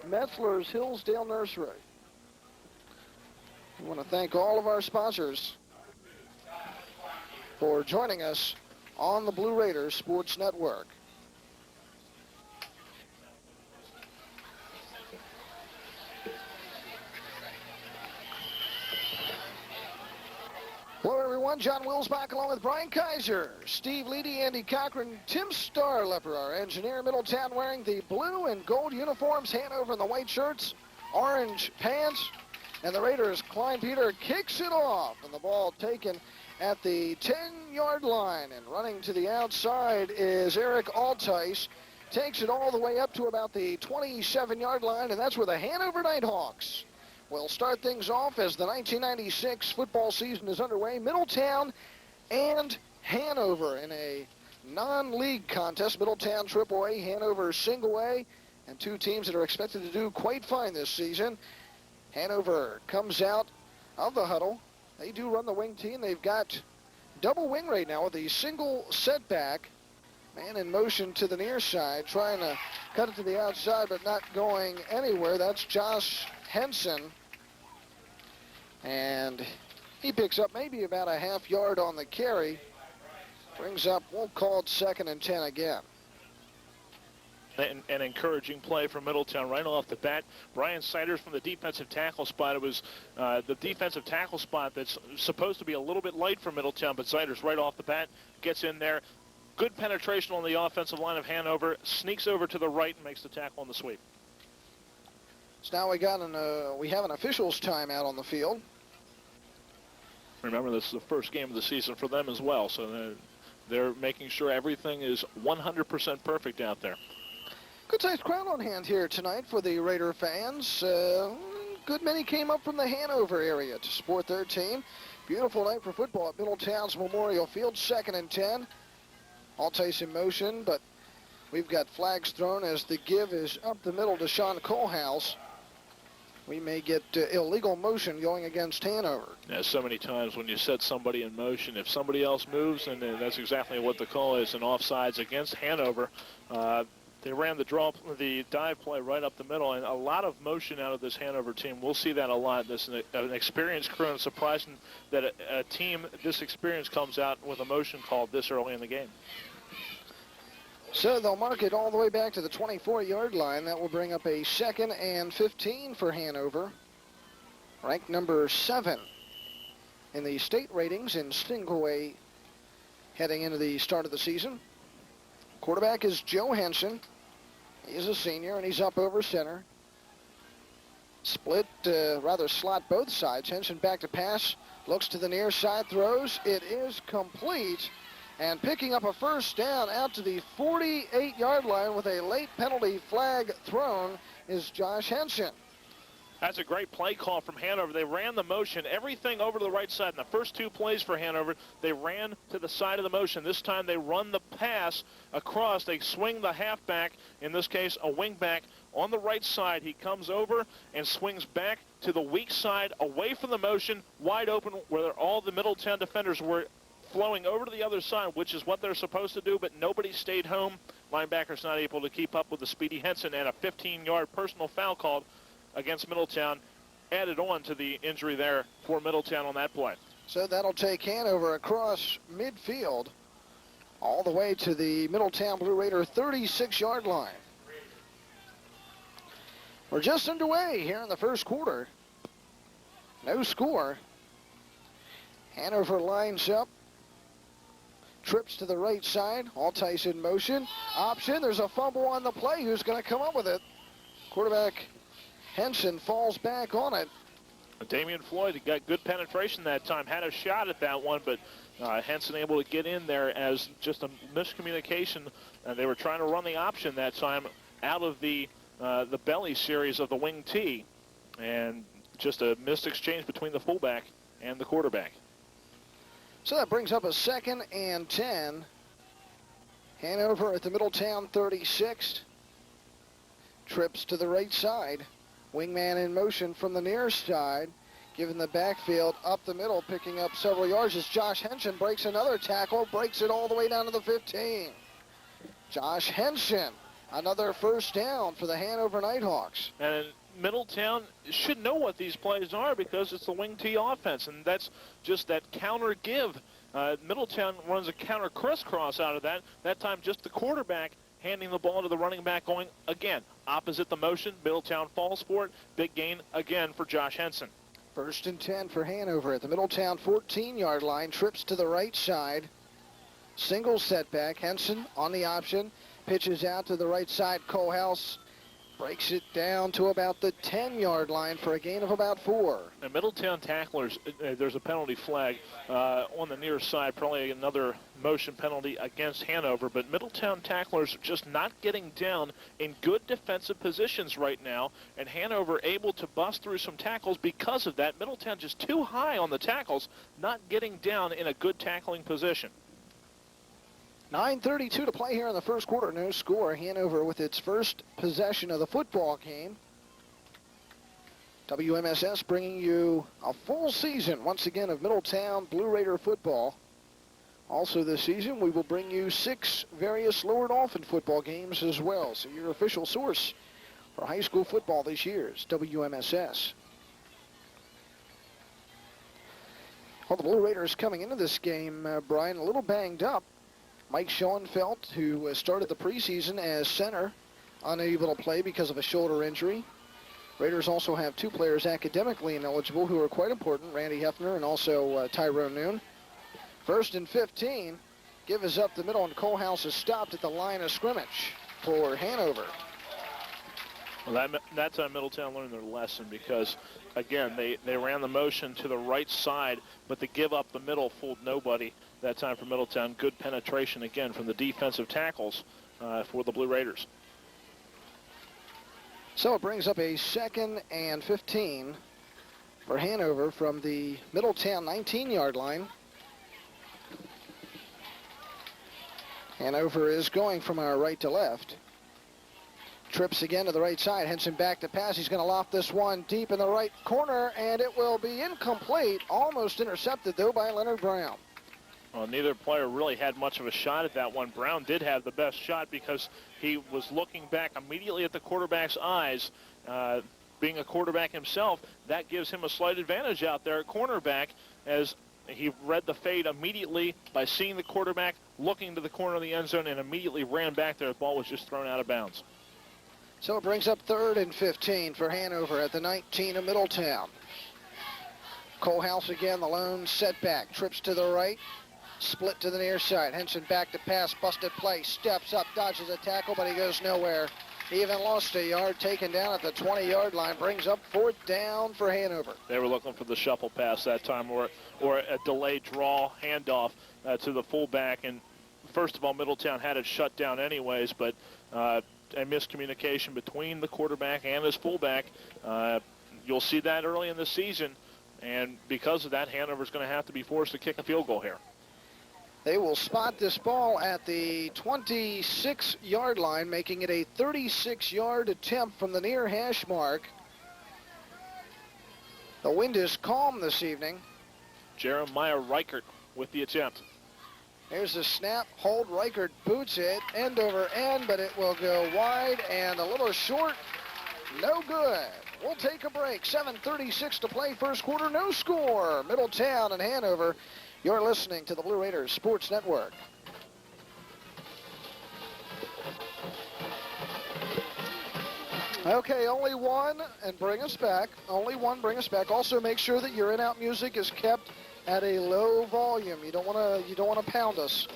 Metzler's Hillsdale Nursery. We want to thank all of our sponsors for joining us on the Blue Raiders Sports Network. Hello, everyone. John Wills back along with Brian Kaiser, Steve Leedy, Andy Cochran, Tim Starlepper, our engineer. Middletown wearing the blue and gold uniforms, Hanover in the white shirts, orange pants, and the Raiders. Klein Peter kicks it off, and the ball taken at the 10-yard line. And running to the outside is Eric Altice. Takes it all the way up to about the 27-yard line, and that's where the Hanover Nighthawks will start things off as the 1996 football season is underway. Middletown and Hanover in a non-league contest. Middletown AAA, Hanover single A, and two teams that are expected to do quite fine this season. Hanover comes out of the huddle. They do run the wing team. They've got double wing right now with a single setback. Man in motion to the near side, trying to cut it to the outside, but not going anywhere. That's Josh Henson. And he picks up maybe about a half yard on the carry. Brings up, we'll call it 2nd and 10 again. An encouraging play from Middletown right off the bat. Brian Siders from the defensive tackle spot. It was the defensive tackle spot that's supposed to be a little bit light for Middletown, but Siders right off the bat gets in there. Good penetration on the offensive line of Hanover. Sneaks over to the right and makes the tackle on the sweep. So now we have an officials timeout on the field. Remember, this is the first game of the season for them as well, so they're making sure everything is 100% perfect out there. Good-sized crowd on hand here tonight for the Raider fans. Good many came up from the Hanover area to support their team. Beautiful night for football at Middletown's Memorial Field. 2nd and 10. Altice in motion, but we've got flags thrown as the give is up the middle to Sean Kohlhaus. We may get illegal motion going against Hanover. Yeah, so many times when you set somebody in motion, if somebody else moves, and that's exactly what the call is, an offsides against Hanover. They ran the dive play right up the middle, and a lot of motion out of this Hanover team. We'll see that a lot. This is an experienced crew, and surprising that a team this experienced comes out with a motion called this early in the game. So they'll mark it all the way back to the 24-yard line. That will bring up a 2nd and 15 for Hanover. Ranked number 7 in the state ratings in single A heading into the start of the season. Quarterback is Joe Henson. He's a senior, and he's up over center. Split, slot both sides. Henson back to pass. Looks to the near side, throws. It is complete. And picking up a first down out to the 48-yard line with a late penalty flag thrown is Josh Henson. That's a great play call from Hanover. They ran the motion, everything over to the right side. In the first two plays for Hanover, they ran to the side of the motion. This time they run the pass across. They swing the halfback, in this case a wingback, on the right side. He comes over and swings back to the weak side, away from the motion, wide open, where all the Middletown defenders were flowing over to the other side, which is what they're supposed to do, but nobody stayed home. Linebackers not able to keep up with the speedy Henson, and a 15-yard personal foul called against Middletown added on to the injury there for Middletown on that play. So that'll take Hanover across midfield all the way to the Middletown Blue Raider 36-yard line. We're just underway here in the first quarter. No score. Hanover lines up. Trips to the right side. Altice in motion. Option. There's a fumble on the play. Who's going to come up with it? Quarterback Henson falls back on it. Damian Floyd got good penetration that time. Had a shot at that one, but Henson able to get in there as just a miscommunication. They were trying to run the option that time out of the belly series of the wing T, and just a missed exchange between the fullback and the quarterback. So that brings up a 2nd and 10. Hanover at the Middletown 36. Trips to the right side. Wingman in motion from the near side. Given the backfield up the middle, picking up several yards as Josh Henson breaks another tackle, breaks it all the way down to the 15. Josh Henson Another first down for the Hanover Nighthawks. And Middletown should know what these plays are because it's the wing T offense, and that's just that counter give. Middletown runs a counter crisscross out of that. That time just the quarterback handing the ball to the running back going again. Opposite the motion, Middletown falls for it. Big gain again for Josh Henson. First and 10 for Hanover at the Middletown 14-yard line. Trips to the right side. Single setback. Henson on the option. Pitches out to the right side. Kohlhaus breaks it down to about the 10-yard line for a gain of about 4. And Middletown tacklers, there's a penalty flag on the near side, probably another motion penalty against Hanover, but Middletown tacklers are just not getting down in good defensive positions right now, and Hanover able to bust through some tackles because of that. Middletown just too high on the tackles, not getting down in a good tackling position. 9:32 to play here in the first quarter. No score. Hanover with its first possession of the football game. WMSS bringing you a full season, once again, of Middletown Blue Raider football. Also this season, we will bring you 6 various Lower Dolphin football games as well. So your official source for high school football this year is WMSS. Well, the Blue Raiders coming into this game, Brian, a little banged up. Mike Schoenfeld, who started the preseason as center, unable to play because of a shoulder injury. Raiders also have 2 players academically ineligible who are quite important, Randy Hefner and also Tyrone Noon. First and 15, give us up the middle, and Kohlhaus is stopped at the line of scrimmage for Hanover. Well, that's how Middletown learned their lesson because, again, they ran the motion to the right side, but the give up the middle fooled nobody that time for Middletown. Good penetration, again, from the defensive tackles for the Blue Raiders. So it brings up a 2nd and 15 for Hanover from the Middletown 19-yard line. Hanover is going from our right to left. Trips again to the right side. Henson back to pass. He's going to loft this one deep in the right corner, and it will be incomplete. Almost intercepted, though, by Leonard Brown. Well, neither player really had much of a shot at that one. Brown did have the best shot because he was looking back immediately at the quarterback's eyes. Being a quarterback himself, that gives him a slight advantage out there at cornerback as he read the fade immediately by seeing the quarterback, looking to the corner of the end zone, and immediately ran back there. The ball was just thrown out of bounds. So it brings up 3rd and 15 for Hanover at the 19 of Middletown. Kohlhaus again, the lone setback. Trips to the right. Split to the near side. Henson back to pass. Busted play. Steps up. Dodges a tackle, but he goes nowhere. He even lost a yard. Taken down at the 20-yard line. Brings up 4th down for Hanover. They were looking for the shuffle pass that time or a delayed draw handoff to the fullback. And first of all, Middletown had it shut down anyways, but a miscommunication between the quarterback and his fullback. You'll see that early in the season. And because of that, Hanover's going to have to be forced to kick a field goal here. They will spot this ball at the 26-yard line, making it a 36-yard attempt from the near hash mark. The wind is calm this evening. Jeremiah Reichert with the attempt. Here's the snap, hold, Reichert boots it, end over end, but it will go wide and a little short. No good. We'll take a break. 7:36 to play first quarter, no score. Middletown and Hanover. You're listening to the Blue Raiders Sports Network. Okay, only one, and bring us back. Only one, bring us back. Also, make sure that your in-out music is kept at a low volume. You don't want to pound us.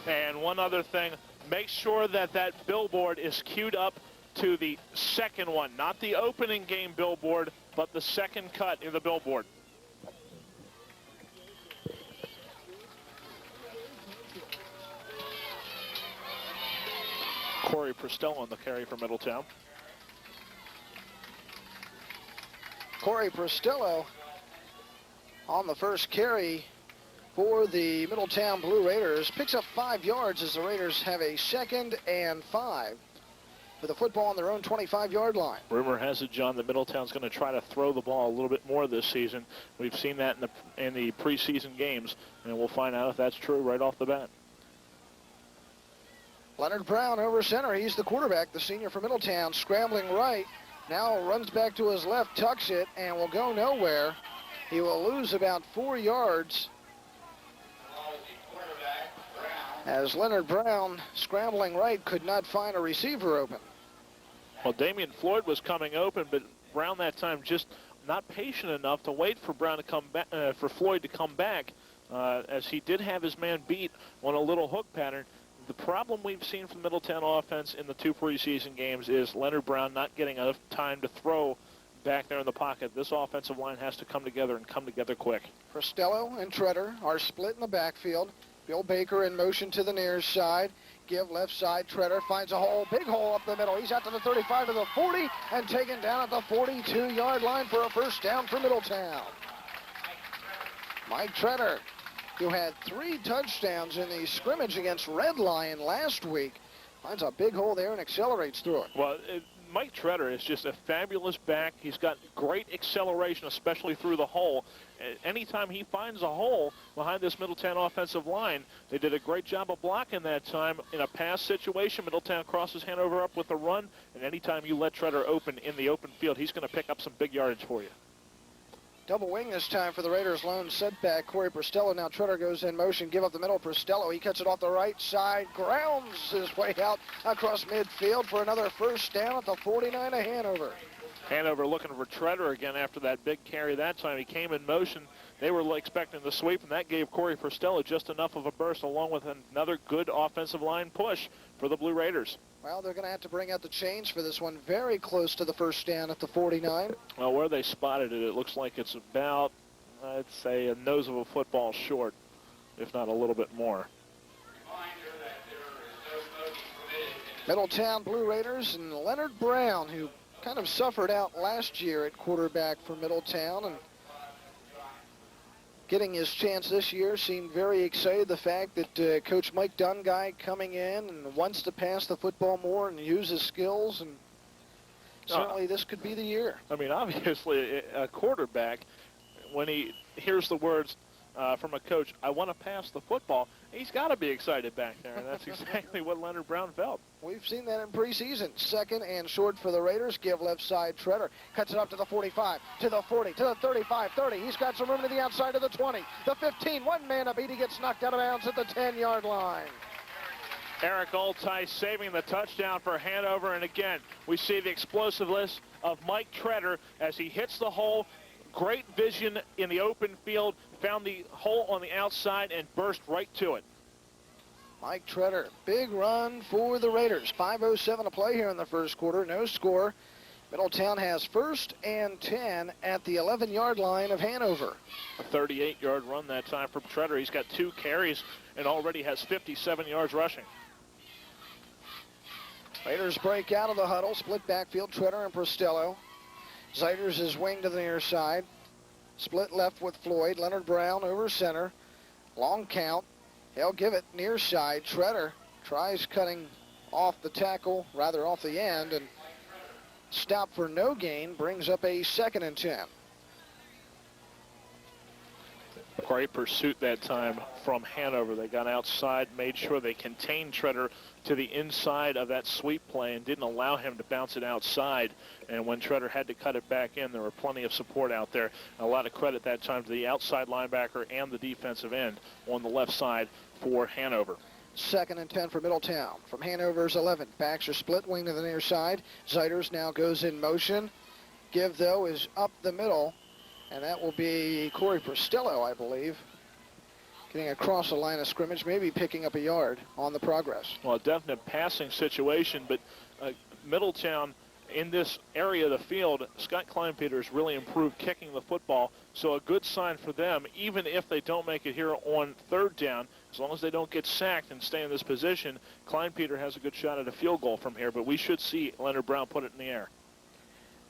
And one other thing, make sure that that billboard is queued up to the second one, not the opening game billboard, but the second cut in the billboard. Corey Pristello on the carry for Middletown. Corey Pristello on the first carry for the Middletown Blue Raiders. Picks up 5 yards as the Raiders have a 2nd and 5 with a football on their own 25-yard line. Rumor has it, John, that Middletown's going to try to throw the ball a little bit more this season. We've seen that in the preseason games, and we'll find out if that's true right off the bat. Leonard Brown over center. He's the quarterback, the senior from Middletown, scrambling right. Now runs back to his left, tucks it, and will go nowhere. He will lose about 4 yards as Leonard Brown, scrambling right, could not find a receiver open. Well, Damian Floyd was coming open, but Brown that time just not patient enough to wait for Brown to come back, for Floyd to come back, as he did have his man beat on a little hook pattern. The problem we've seen from the Middletown offense in the 2 preseason games is Leonard Brown not getting enough time to throw back there in the pocket. This offensive line has to come together and come together quick. Costello and Treader are split in the backfield. Bill Baker in motion to the near side. Give left side. Treader finds a hole, big hole up the middle. He's out to the 35, to the 40, and taken down at the 42-yard line for a first down for Middletown. Mike Treader, who had 3 touchdowns in the scrimmage against Red Lion last week, finds a big hole there and accelerates through it. Well, Mike Treader is just a fabulous back. He's got great acceleration, especially through the hole. Anytime he finds a hole behind this Middletown offensive line, they did a great job of blocking that time. In a pass situation, Middletown crosses Hanover up with a run, and anytime you let Treader open in the open field, he's going to pick up some big yardage for you. Double wing this time for the Raiders. Lone setback. Corey Prostello. Now Treader goes in motion. Give up the middle. Prostello. He cuts it off the right side. Grounds his way out across midfield for another first down at the 49 of Hanover. Hanover looking for Treader again after that big carry that time. He came in motion. They were expecting the sweep, and that gave Corey Prostello just enough of a burst, along with another good offensive line push for the Blue Raiders. Well, they're going to have to bring out the chains for this one. Very close to the first down at the 49. Well, where they spotted it, it looks like it's about, I'd say, a nose of a football short, if not a little bit more. Middletown Blue Raiders and Leonard Brown, who kind of suffered out last year at quarterback for Middletown, and getting his chance this year, seemed very excited. The fact that Coach Mike Dunguy coming in and wants to pass the football more and use his skills, and certainly this could be the year. I mean, obviously, a quarterback, when he hears the words from a coach, I want to pass the football, he's got to be excited back there, and that's exactly what Leonard Brown felt. We've seen that in preseason. Second and short for the Raiders. Give left side. Treader cuts it up to the 45, to the 40, to the 35, 30. He's got some room to the outside of the 20, the 15. One man up. He gets knocked out of bounds at the 10-yard line. Eric Oltice saving the touchdown for Hanover, and again, we see the explosiveness of Mike Treader as he hits the hole. Great vision in the open field, found the hole on the outside and burst right to it. Mike Treader, big run for the Raiders. 5:07 to play here in the first quarter. No score. Middletown has first and 10 at the 11-yard line of Hanover. A 38-yard run that time for Treader. He's got 2 carries and already has 57 yards rushing. Raiders break out of the huddle. Split backfield. Treader and Prostello. Zeiters is wing to the near side. Split left with Floyd. Leonard Brown over center. Long count. He'll give it near side. Treader tries cutting off the tackle, rather off the end, and stop for no gain. Brings up a 2nd and 10. Great pursuit that time from Hanover. They got outside, made sure they contained Treader to the inside of that sweep play and didn't allow him to bounce it outside. And when Treader had to cut it back in, there were plenty of support out there. A lot of credit that time to the outside linebacker and the defensive end on the left side for Hanover. 2nd and 10 for Middletown. From Hanover's 11. Backs are split wing to the near side. Zeiters now goes in motion. Give, though, is up the middle. And that will be Corey Prostello, I believe, getting across the line of scrimmage, maybe picking up a yard on the progress. Well, a definite passing situation, but Middletown in this area of the field, Scott Kleinpeter has really improved kicking the football, so a good sign for them, even if they don't make it here on 3rd down. As long as they don't get sacked and stay in this position, Kleinpeter has a good shot at a field goal from here, but we should see Leonard Brown put it in the air.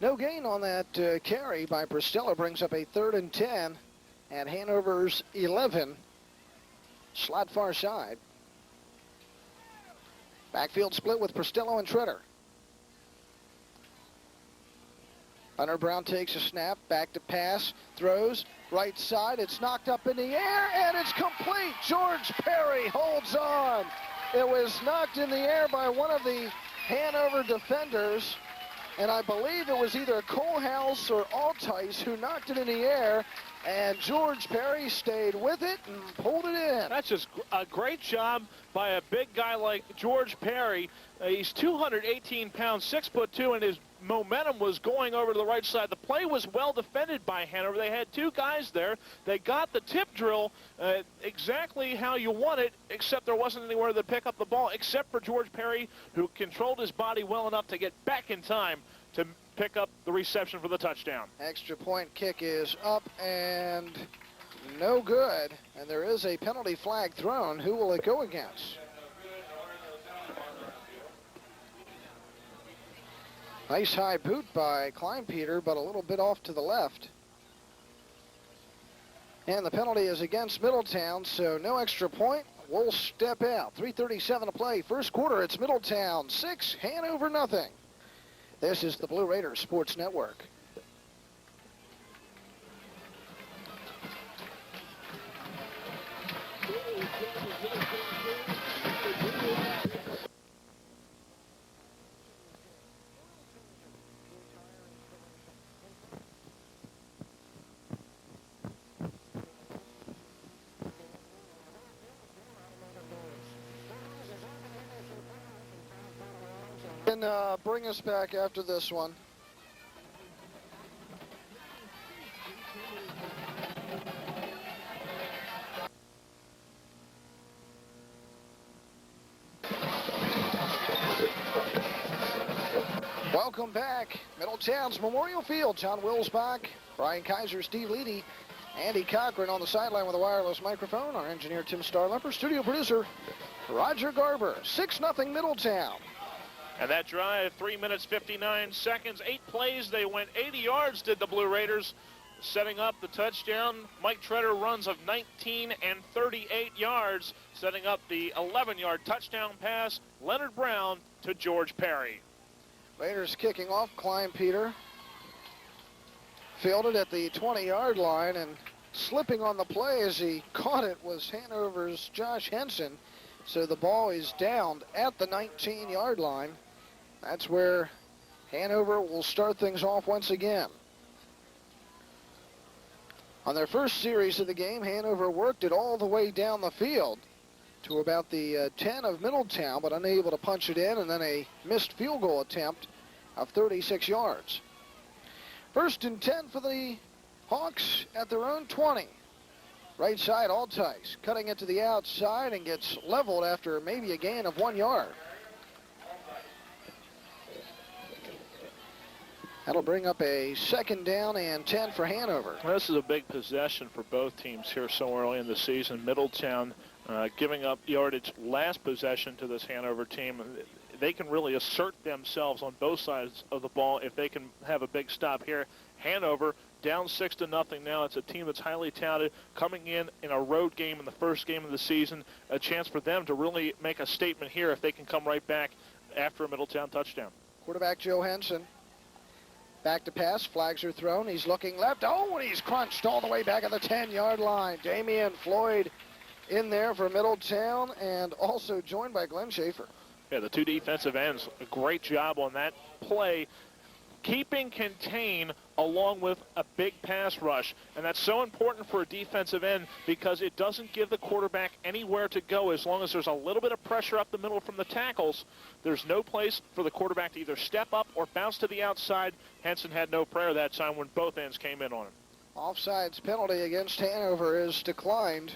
No gain on that carry by Prostello. Brings up a 3rd and 10 at Hanover's 11. Slot far side. Backfield split with Prostello and Treader. Leonard Brown takes a snap, back to pass, throws, right side. It's knocked up in the air, and it's complete. George Perry holds on. It was knocked in the air by one of the Hanover defenders, and I believe it was either Kohlhaus or Altice who knocked it in the air, and George Perry stayed with it and pulled it in. That's just a great job by a big guy like George Perry. He's 218 pounds, 6'2", and his momentum was going over to the right side. The play was well defended by Hanover. They had two guys there. They got the tip drill exactly how you want it, except there wasn't anywhere to pick up the ball, except for George Perry, who controlled his body well enough to get back in time to pick up the reception for the touchdown. Extra point kick is up and no good, and there is a penalty flag thrown. Who will it go against? Nice high boot by Kleinpeter, but a little bit off to the left. And the penalty is against Middletown, so no extra point. We'll step out. 3:37 to play. First quarter, it's Middletown 6, Hanover nothing. This is the Blue Raiders Sports Network. And bring us back after this one. Welcome back. Middletown's Memorial Field. John Wilsbach, Brian Kaiser, Steve Leedy, Andy Cochran on the sideline with a wireless microphone. Our engineer, Tim Starlepper. Studio producer, Roger Garber. 6-0 Middletown. And that drive, 3 minutes, 59 seconds, 8 plays. They went 80 yards, did the Blue Raiders, setting up the touchdown. Mike Treader runs of 19 and 38 yards, setting up the 11-yard touchdown pass. Leonard Brown to George Perry. Raiders kicking off. Kleinpeter fielded at the 20-yard line, and slipping on the play as he caught it was Hanover's Josh Henson. So the ball is downed at the 19-yard line. That's where Hanover will start things off once again. On their first series of the game, Hanover worked it all the way down the field to about the 10 of Middletown, but unable to punch it in, and then a missed field goal attempt of 36 yards. First and 10 for the Hawks at their own 20. Right side, Altice cutting it to the outside and gets leveled after maybe a gain of 1 yard. That'll bring up a second down and 10 for Hanover. Well, this is a big possession for both teams here so early in the season. Middletown giving up yardage last possession to this Hanover team. They can really assert themselves on both sides of the ball if they can have a big stop here. Hanover down 6-0 now. It's a team that's highly touted, coming in a road game in the first game of the season. A chance for them to really make a statement here if they can come right back after a Middletown touchdown. Quarterback Joe Henson. Back to pass. Flags are thrown. He's looking left. Oh, and he's crunched all the way back at the 10-yard line. Damian Floyd in there for Middletown, and also joined by Glenn Schaefer. Yeah, the two defensive ends, a great job on that play, keeping contain along with a big pass rush. And that's so important for a defensive end because it doesn't give the quarterback anywhere to go. As long as there's a little bit of pressure up the middle from the tackles, there's no place for the quarterback to either step up or bounce to the outside. Henson had no prayer that time when both ends came in on him. Offsides penalty against Hanover is declined.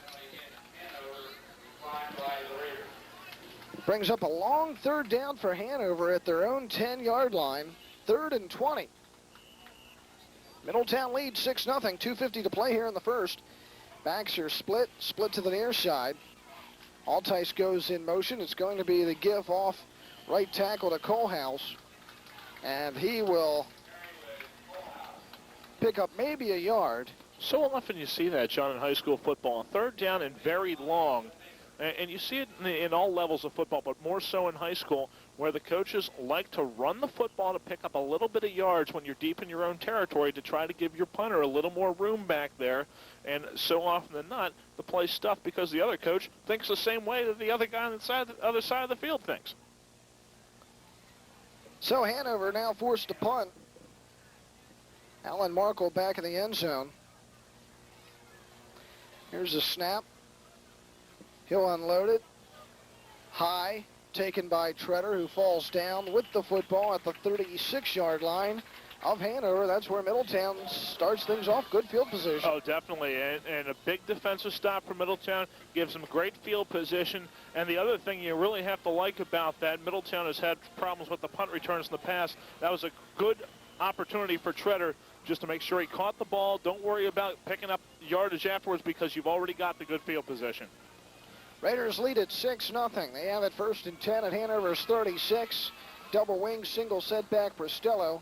Brings up a long third down for Hanover at their own 10-yard line. 3rd and 20. Middletown leads 6-0. 2:50 to play here in the first. Backs are split to the near side. Altice goes in motion. It's going to be the give off right tackle to Kohlhaus. And he will pick up maybe a yard. So often you see that, John, in high school football. 3rd down and very long. And you see it in all levels of football, but more so in high school, where the coaches like to run the football to pick up a little bit of yards when you're deep in your own territory to try to give your punter a little more room back there. And so often than not, the play's stuffed because the other coach thinks the same way that the other guy on the other side of the field thinks. So Hanover now forced to punt. Alan Markle back in the end zone. Here's a snap. He'll unload it. High, taken by Treader, who falls down with the football at the 36-yard line of Hanover. That's where Middletown starts things off. Good field position. Oh, definitely. And a big defensive stop for Middletown gives them great field position. And the other thing you really have to like about that, Middletown has had problems with the punt returns in the past. That was a good opportunity for Treader just to make sure he caught the ball. Don't worry about picking up yardage afterwards because you've already got the good field position. Raiders lead at 6-0. They have it 1st and 10 at Hanover's 36. Double wing, single setback, Prestello.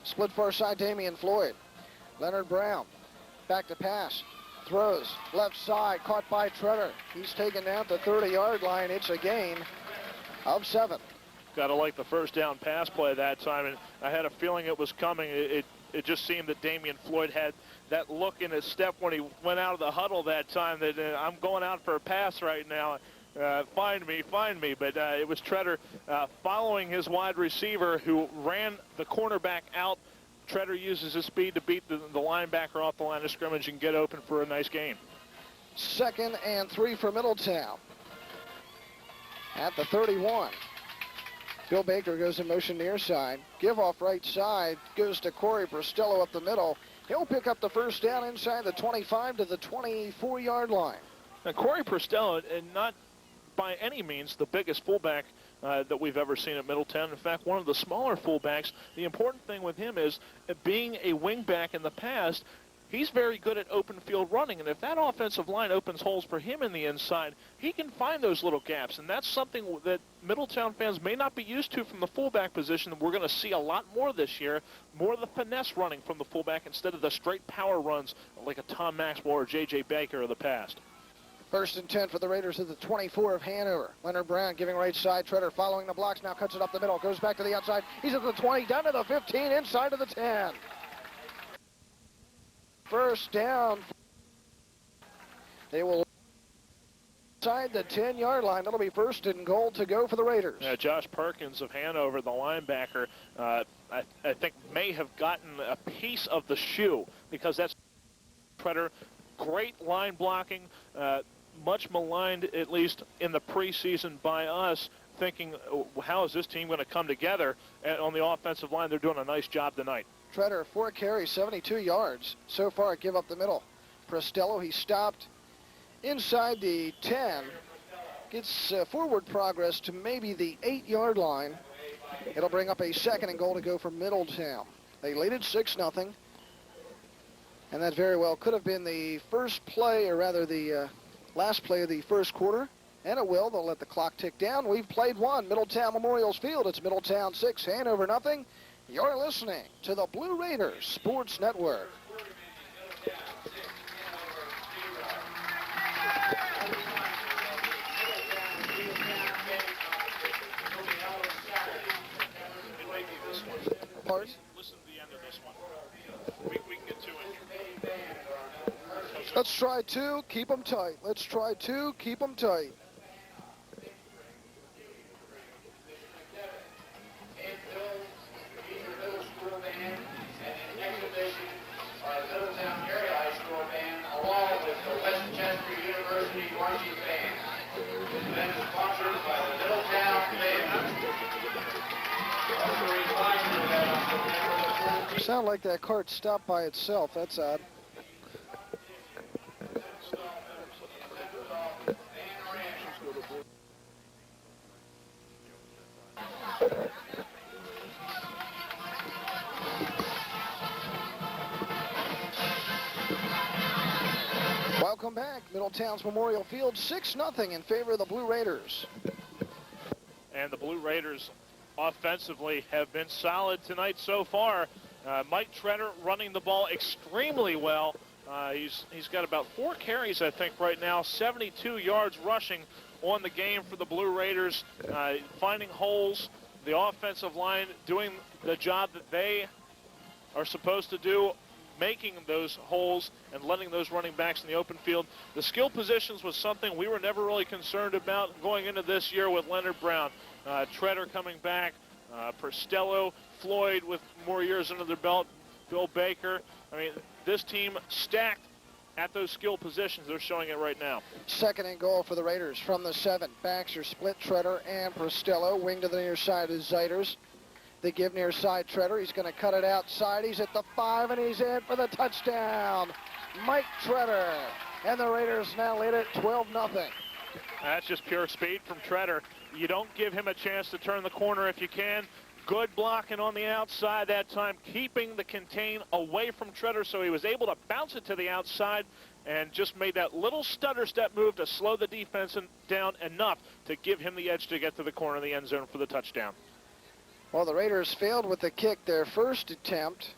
Split far side, Damian Floyd. Leonard Brown, back to pass. Throws, left side, caught by Treader. He's taken down to the 30-yard line. It's a gain of 7. Got to like the first down pass play that time, and I had a feeling it was coming. It just seemed that Damian Floyd had that look in his step when he went out of the huddle that time that I'm going out for a pass right now. Find me. But it was Treader following his wide receiver who ran the cornerback out. Treader uses his speed to beat the linebacker off the line of scrimmage and get open for a nice gain. 2nd and 3 for Middletown. At the 31. Bill Baker goes in motion near side. Give off right side. Goes to Corey Prestello up the middle. He'll pick up the first down inside the 25 to the 24-yard line. Now, Corey Prestello, and not by any means the biggest fullback that we've ever seen at Middletown. In fact, one of the smaller fullbacks. The important thing with him is being a wingback in the past, he's very good at open field running, and if that offensive line opens holes for him in the inside, he can find those little gaps, and that's something that Middletown fans may not be used to from the fullback position. We're going to see a lot more this year, more of the finesse running from the fullback instead of the straight power runs like a Tom Maxwell or J.J. Baker of the past. 1st and 10 for the Raiders at the 24 of Hanover. Leonard Brown giving right side. Treader following the blocks, now cuts it up the middle, goes back to the outside. He's at the 20, down to the 15, inside to the 10. First down. They will inside the 10-yard line. That'll be 1st and goal to go for the Raiders. Yeah, Josh Perkins of Hanover, the linebacker, I think may have gotten a piece of the shoe because that's Treader. Great line blocking, much maligned, at least in the preseason by us, thinking, how is this team going to come together? And on the offensive line, they're doing a nice job tonight. Treader, 4 carries, 72 yards. So far, give up the middle. Prestello, he stopped inside the 10. Gets forward progress to maybe the 8-yard line. It'll bring up a 2nd and goal to go for Middletown. They lead it 6-0. And that very well could have been the first play, or rather the last play of the first quarter. And it will. They'll let the clock tick down. We've played one. Middletown Memorial Field. It's Middletown 6, Hanover nothing. You're listening to the Blue Raiders Sports Network. Pardon? Listen to the end of this one. We can get to it. Let's try 2. Keep them tight. Let's try 2. Keep them tight. Sound like that cart stopped by itself. That's odd. Welcome back. Middletown's Memorial Field, 6-0 in favor of the Blue Raiders. And the Blue Raiders offensively have been solid tonight so far. Mike Treader running the ball extremely well. He's got about 4 carries, I think, right now, 72 yards rushing on the game for the Blue Raiders, finding holes, the offensive line doing the job that they are supposed to do, making those holes and letting those running backs in the open field. The skill positions was something we were never really concerned about going into this year with Leonard Brown. Treader coming back, Perstello, Floyd with more years under their belt, Bill Baker. I mean, this team stacked at those skill positions. They're showing it right now. 2nd and goal for the Raiders from the 7. Backs are split, Treader and Perstello. Wing to the near side is Zeiters. They give near side Treader. He's going to cut it outside. He's at the 5, and he's in for the touchdown. Mike Treader. And the Raiders now lead it 12-0. That's just pure speed from Treader. You don't give him a chance to turn the corner if you can. Good blocking on the outside that time, keeping the contain away from Treader, so he was able to bounce it to the outside and just made that little stutter step move to slow the defense down enough to give him the edge to get to the corner of the end zone for the touchdown. Well, the Raiders failed with the kick their first attempt.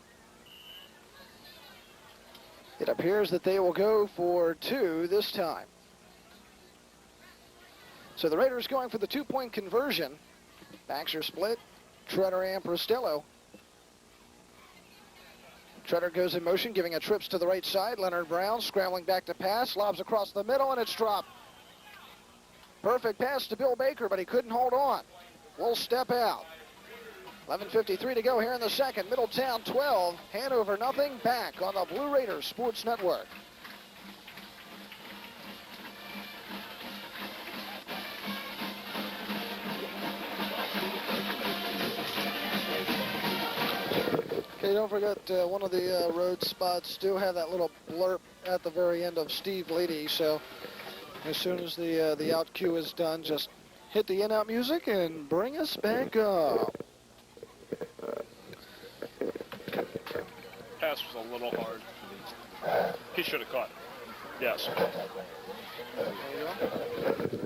It appears that they will go for 2 this time. So the Raiders going for the 2-point conversion. Backs are split. Treader and Perstello. Treader goes in motion, giving a trips to the right side. Leonard Brown scrambling back to pass, lobs across the middle, and it's dropped. Perfect pass to Bill Baker, but he couldn't hold on. Will step out. 11:53 to go here in the second. Middletown 12, Hanover nothing. Back on the Blue Raiders Sports Network. Okay, don't forget one of the road spots do have that little blurb at the very end of Steve Leedy. So as soon as the out cue is done, just hit the in-out music and bring us back up. Pass was a little hard. He should have caught it. Yes. There you go.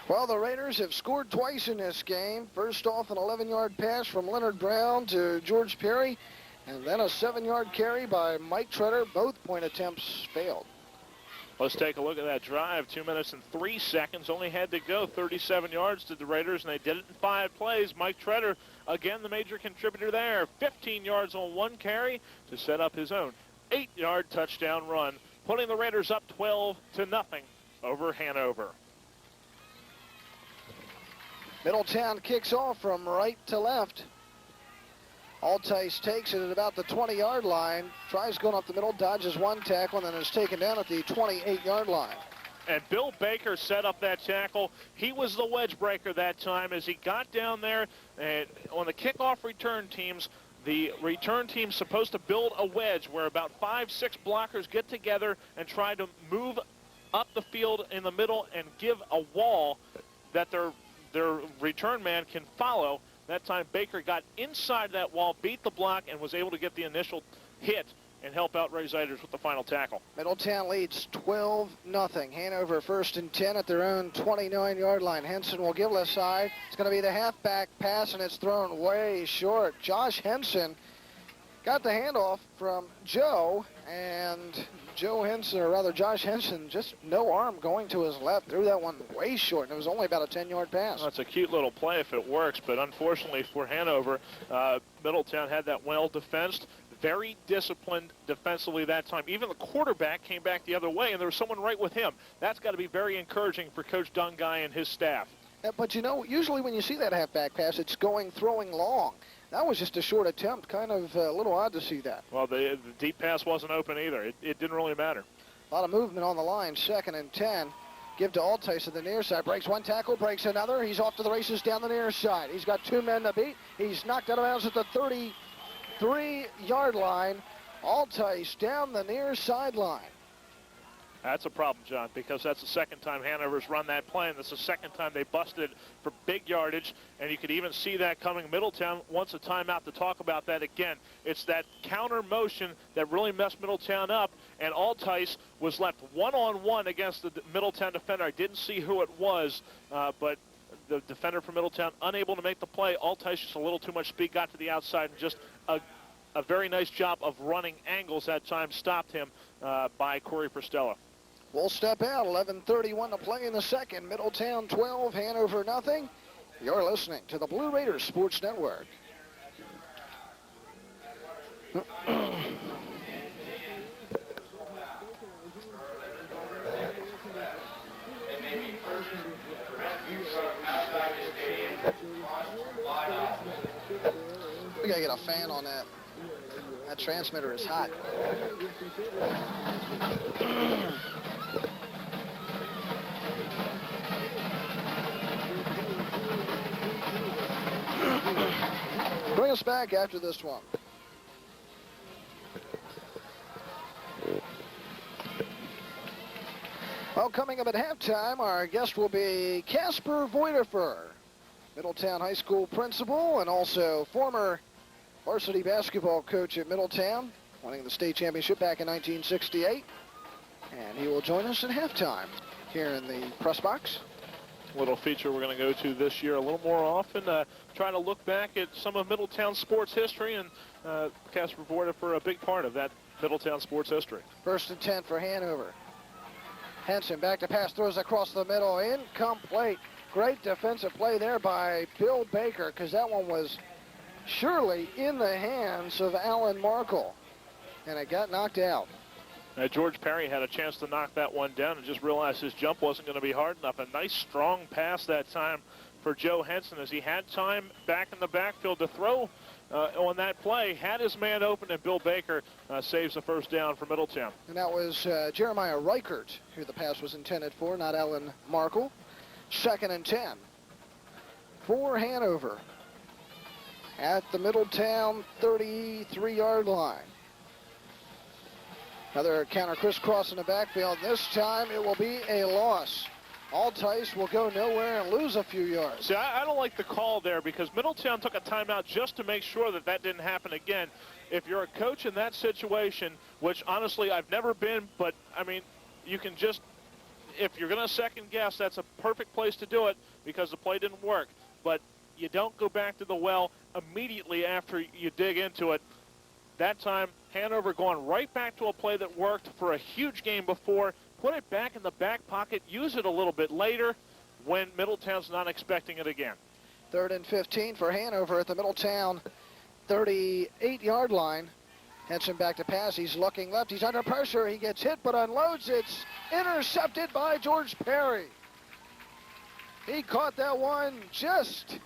Well, the Raiders have scored twice in this game. First off, an 11-yard pass from Leonard Brown to George Perry, and then a 7-yard carry by Mike Treader. Both point attempts failed. Let's take a look at that drive. 2 minutes and 3 seconds. Only had to go 37 yards to the Raiders, and they did it in 5 plays. Mike Treader, again, the major contributor there. 15 yards on 1 carry to set up his own 8-yard touchdown run, putting the Raiders up 12-0 over Hanover. Middletown kicks off from right to left. Altice takes it at about the 20-yard line, tries going up the middle, dodges 1 tackle, and then is taken down at the 28-yard line. And Bill Baker set up that tackle. He was the wedge breaker that time as he got down there. And on the kickoff return teams, the return team's supposed to build a wedge where about 5-6 blockers get together and try to move up the field in the middle and give a wall that their return man can follow. That time Baker got inside that wall, beat the block, and was able to get the initial hit and help out Ray Zeiters with the final tackle. Middletown leads 12-0. Hanover 1st and 10 at their own 29-yard line. Henson will give left side. It's going to be the halfback pass, and it's thrown way short. Josh Henson got the handoff from Joe, and Josh Henson, just no arm going to his left, threw that one way short, and it was only about a 10-yard pass. Well, that's a cute little play if it works, but unfortunately for Hanover, Middletown had that well defensed, very disciplined defensively that time. Even the quarterback came back the other way, and there was someone right with him. That's got to be very encouraging for Coach Dungai and his staff. But, you know, usually when you see that halfback pass, it's throwing long. That was just a short attempt, kind of a little odd to see that. Well, the deep pass wasn't open either. It didn't really matter. A lot of movement on the line, 2nd and 10. Give to Altice at the near side. Breaks 1 tackle, breaks another. He's off to the races down the near side. He's got 2 men to beat. He's knocked out of bounds at the 33-yard line. Altice down the near sideline. That's a problem, John, because that's the second time Hanover's run that play, and that's the second time they busted for big yardage, and you could even see that coming. Middletown wants a timeout to talk about that again. It's that counter motion that really messed Middletown up, and Altice was left one-on-one against the Middletown defender. I didn't see who it was, but the defender from Middletown unable to make the play. Altice just a little too much speed, got to the outside, and just a very nice job of running angles that time stopped him by Corey Prostella. We'll step out. 11:31 to play in the second. Middletown 12, Hanover nothing. You're listening to the Blue Raiders Sports Network. We gotta get a fan on that. That transmitter is hot. Bring us back after this one. Well, coming up at halftime, our guest will be Casper Voiderfer, Middletown High School principal and also former varsity basketball coach at Middletown, winning the state championship back in 1968. And he will join us at halftime here in the press box. Little feature we're going to go to this year a little more often, trying to look back at some of Middletown sports history, and Casper Voida for a big part of that Middletown sports history. 1st and 10 for Hanover. Henson back to pass, throws across the middle, incomplete. Great defensive play there by Bill Baker, because that one was surely in the hands of Alan Markle, and it got knocked out. George Perry had a chance to knock that one down and just realized his jump wasn't going to be hard enough. A nice, strong pass that time for Joe Henson as he had time back in the backfield to throw on that play. Had his man open, and Bill Baker saves the first down for Middletown. And that was Jeremiah Reichert, who the pass was intended for, not Alan Markle. 2nd and 10 for Hanover at the Middletown 33-yard line. Another counter crisscross in the backfield. This time it will be a loss. Altice will go nowhere and lose a few yards. See, I don't like the call there because Middletown took a timeout just to make sure that that didn't happen again. If you're a coach in that situation, which honestly I've never been, but I mean, you can just, if you're going to second guess, that's a perfect place to do it because the play didn't work. But you don't go back to the well immediately after you dig into it. That time, Hanover going right back to a play that worked for a huge game before, put it back in the back pocket, use it a little bit later when Middletown's not expecting it again. 3rd and 15 for Hanover at the Middletown 38-yard line. Henson back to pass. He's looking left. He's under pressure. He gets hit but unloads. It's intercepted by George Perry. He caught that one just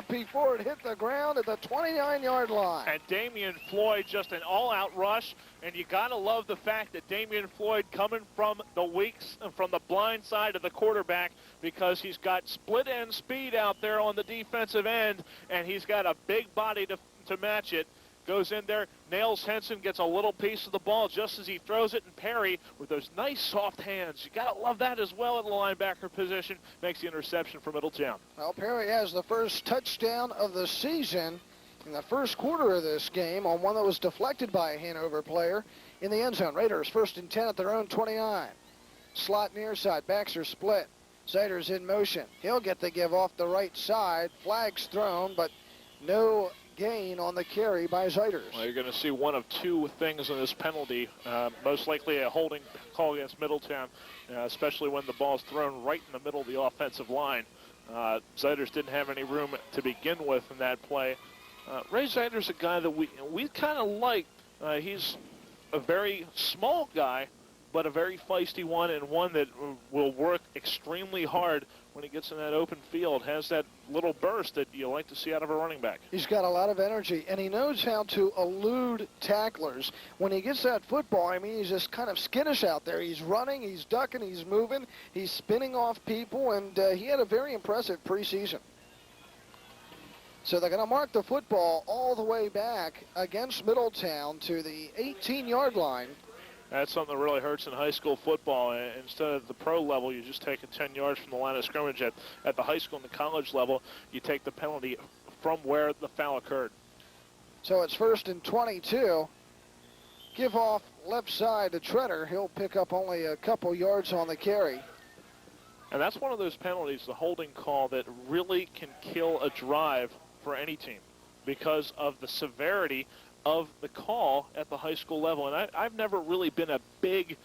before it hit the ground at the 29-yard line. And Damian Floyd, just an all-out rush, and you got to love the fact that Damian Floyd coming from the weaks and from the blind side of the quarterback because he's got split-end speed out there on the defensive end, and he's got a big body to match it. Goes in there, nails Henson, gets a little piece of the ball just as he throws it, and Perry, with those nice soft hands, you got to love that as well at the linebacker position, makes the interception for Middletown. Well, Perry has the first touchdown of the season in the first quarter of this game on one that was deflected by a Hanover player in the end zone. Raiders 1st and 10 at their own 29. Slot near side, backs are split. Zeider's in motion. He'll get the give off the right side. Flags thrown, but no gain on the carry by Zeiders. Well, you're going to see one of two things in this penalty. Most likely a holding call against Middletown, especially when the ball's thrown right in the middle of the offensive line. Zeiders didn't have any room to begin with in that play. Ray Zeider's a guy that we kind of like. He's a very small guy, but a very feisty one, and one that will work extremely hard when he gets in that open field, has that little burst that you like to see out of a running back. He's got a lot of energy, and he knows how to elude tacklers. When he gets that football, I mean, he's just kind of skittish out there. He's running, he's ducking, he's moving, he's spinning off people, and he had a very impressive preseason. So they're going to mark the football all the way back against Middletown to the 18-yard line. That's something that really hurts in high school football. Instead of the pro level, you just take it 10 yards from the line of scrimmage. At the high school and the college level, you take the penalty from where the foul occurred. So it's 1st and 22. Give off left side to Treader. He'll pick up only a couple yards on the carry. And that's one of those penalties, the holding call, that really can kill a drive for any team because of the severity of the call at the high school level. And I've never really been a big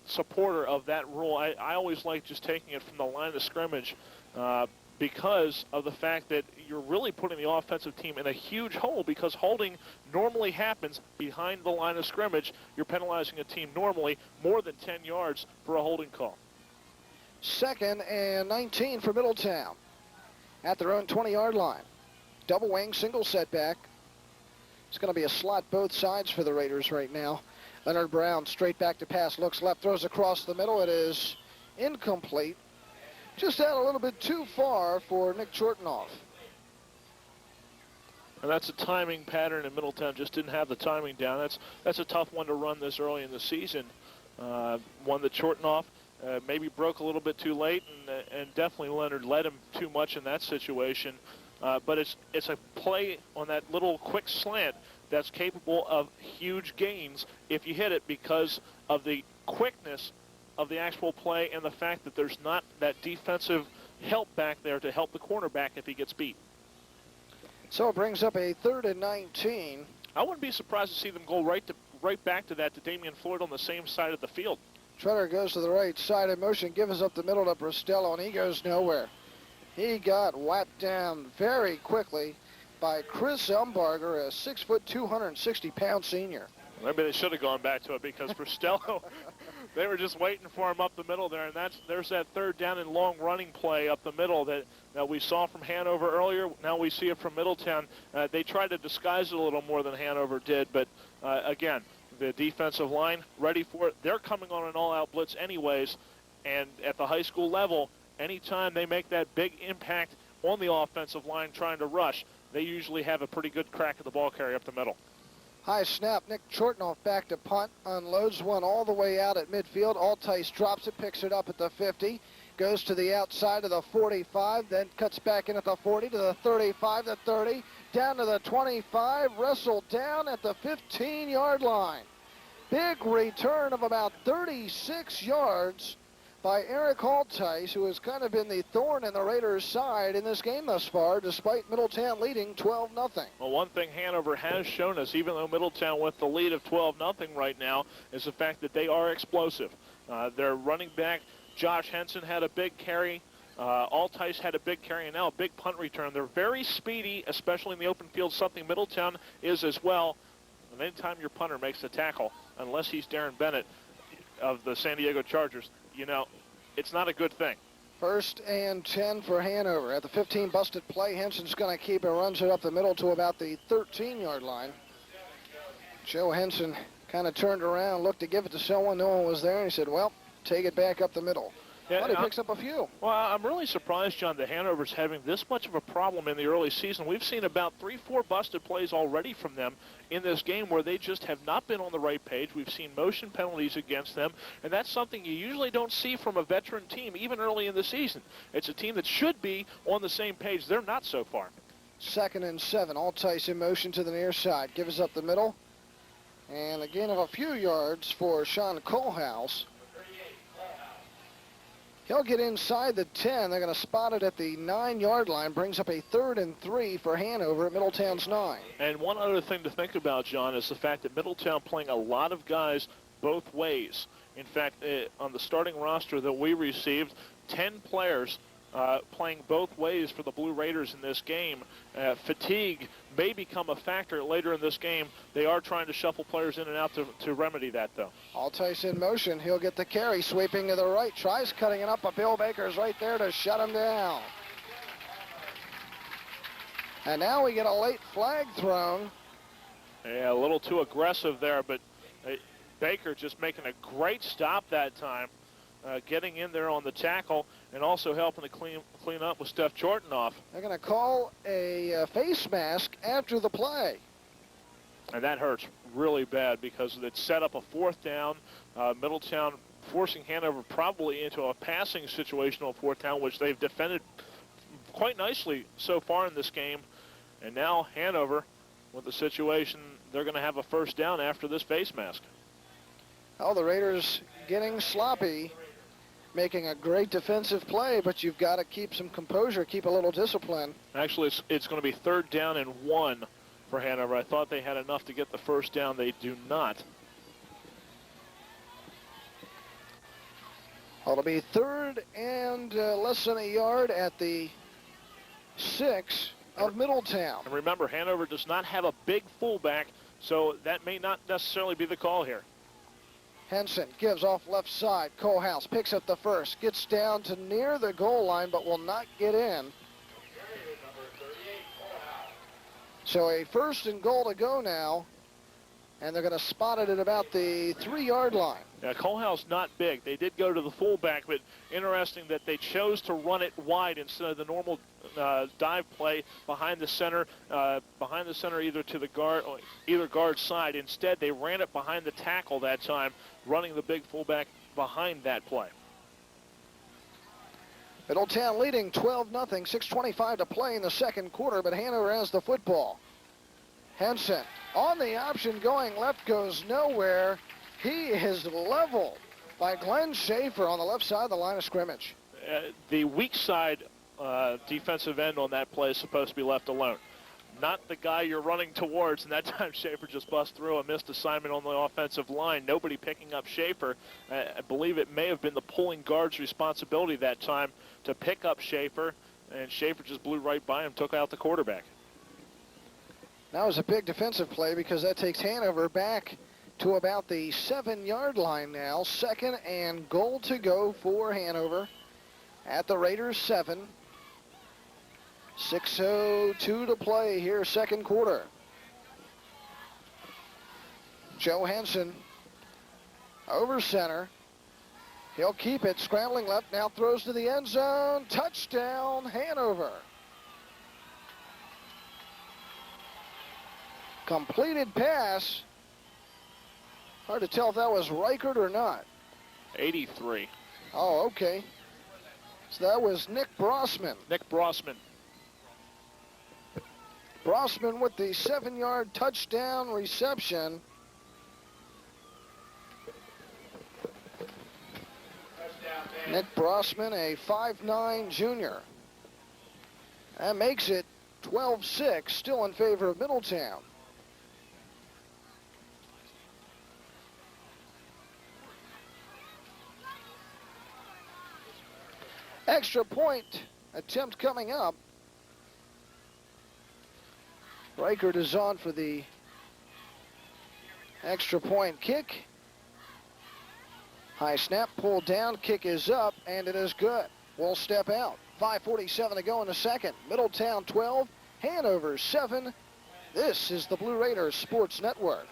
supporter of that rule. I always like just taking it from the line of scrimmage because of the fact that you're really putting the offensive team in a huge hole, because holding normally happens behind the line of scrimmage. You're penalizing a team normally more than 10 yards for a holding call. 2nd and 19 for Middletown at their own 20-yard line. Double wing, single setback. It's going to be a slot both sides for the Raiders right now. Leonard Brown straight back to pass, looks left, throws across the middle. It is incomplete. Just out a little bit too far for Nick Chortnoff. And that's a timing pattern, in Middletown just didn't have the timing down. That's a tough one to run this early in the season. One that Chortnoff maybe broke a little bit too late, and definitely Leonard led him too much in that situation. But it's a play on that little quick slant that's capable of huge gains if you hit it, because of the quickness of the actual play and the fact that there's not that defensive help back there to help the cornerback if he gets beat. So it brings up a 3rd and 19. I wouldn't be surprised to see them go right back to that, to Damian Floyd on the same side of the field. Treader goes to the right side in motion, gives up the middle to Bristello, and he goes nowhere. He got whacked down very quickly by Chris Umbarger, a 6 foot, 260-pound senior. Maybe they should have gone back to it, because Bristello, they were just waiting for him up the middle there, and there's that 3rd down and long running play up the middle that we saw from Hanover earlier. Now we see it from Middletown. They tried to disguise it a little more than Hanover did, but again, the defensive line ready for it. They're coming on an all-out blitz anyways, and at the high school level, anytime they make that big impact on the offensive line trying to rush, they usually have a pretty good crack at the ball carrier up the middle. High snap. Nick Chortnoff back to punt. Unloads one all the way out at midfield. Altice drops it, picks it up at the 50. Goes to the outside of the 45, then cuts back in at the 40 to the 35, the 30, down to the 25, wrestled down at the 15-yard line. Big return of about 36 yards by Eric Altice, who has kind of been the thorn in the Raiders' side in this game thus far, despite Middletown leading 12-0. Well, one thing Hanover has shown us, even though Middletown with the lead of 12-0 right now, is the fact that they are explosive. Their running back, Josh Henson, had a big carry. Altice had a big carry, and now a big punt return. They're very speedy, especially in the open field, something Middletown is as well. And anytime your punter makes a tackle, unless he's Darren Bennett of the San Diego Chargers, you know, it's not a good thing. 1st and 10 for Hanover. At the 15, busted play. Henson's going to keep it, runs it up the middle to about the 13-yard line. Joe Henson kind of turned around, looked to give it to someone. No one was there, and he said, well, take it back up the middle. Yeah, but he picks up a few. Well, I'm really surprised, John, that Hanover's having this much of a problem in the early season. We've seen about 3-4 busted plays already from them in this game where they just have not been on the right page. We've seen motion penalties against them, and that's something you usually don't see from a veteran team, even early in the season. It's a team that should be on the same page. They're not so far. 2nd and 7. Altice in motion to the near side. Gives up the middle. And a gain of a few yards for Sean Kohlhaus. He'll get inside the 10. They're going to spot it at the 9-yard line. Brings up a 3rd and 3 for Hanover at Middletown's 9. And one other thing to think about, John, is the fact that Middletown playing a lot of guys both ways. In fact, on the starting roster that we received, 10 players playing both ways for the Blue Raiders in this game. Fatigue may become a factor later in this game. They are trying to shuffle players in and out to remedy that, though. Altice in motion. He'll get the carry, sweeping to the right. Tries cutting it up, but Bill Baker's right there to shut him down. And now we get a late flag thrown. Yeah, a little too aggressive there, but Baker just making a great stop that time. Getting in there on the tackle and also helping to clean up with Steph Chortnoff. They're going to call a face mask after the play. And that hurts really bad because it set up a fourth down. Middletown forcing Hanover probably into a passing situation on fourth down, which they've defended quite nicely so far in this game. And now Hanover, with the situation, they're going to have a first down after this face mask. Oh, the Raiders getting sloppy, making a great defensive play, but you've got to keep some composure, keep a little discipline. Actually, it's going to be 3rd down and 1 for Hanover. I thought they had enough to get the first down. They do not. Well, it'll be 3rd and less than a yard at the 6 of Middletown. And remember, Hanover does not have a big fullback, so that may not necessarily be the call here. Henson gives off left side. Colehouse picks up the first, gets down to near the goal line, but will not get in. So a 1st and goal to go now, and they're going to spot it at about the 3-yard line. Yeah, Colehouse not big. They did go to the fullback, but interesting that they chose to run it wide instead of the normal dive play behind the center either to the guard or either guard side. Instead, they ran it behind the tackle that time, running the big fullback behind that play. Middletown leading 12-0, 6:25 to play in the second quarter, but Hanover has the football. Henson on the option going left, goes nowhere. He is leveled by Glenn Schaefer on the left side of the line of scrimmage. The weak side defensive end on that play is supposed to be left alone. Not the guy you're running towards, and that time Schaefer just bust through a missed assignment on the offensive line. Nobody picking up Schaefer. I believe it may have been the pulling guard's responsibility that time to pick up Schaefer, and Schaefer just blew right by him, took out the quarterback. That was a big defensive play because that takes Hanover back to about the 7-yard line now. 2nd and goal to go for Hanover at the Raiders 7. 6:02 to play here, second quarter. Joe Henson over center. He'll keep it, scrambling left, now throws to the end zone. Touchdown, Hanover. Completed pass. Hard to tell if that was Reichert or not. 83. Oh, okay. So that was Nick Brossman. Nick Brossman. Brossman with the 7-yard touchdown reception. Nick Brossman, a 5'9" junior. That makes it 12-6, still in favor of Middletown. Extra point attempt coming up. Reichert is on for the extra point kick. High snap, pulled down, kick is up, and it is good. We'll step out. 5:47 to go in the second. Middletown 12, Hanover 7. This is the Blue Raiders Sports Network.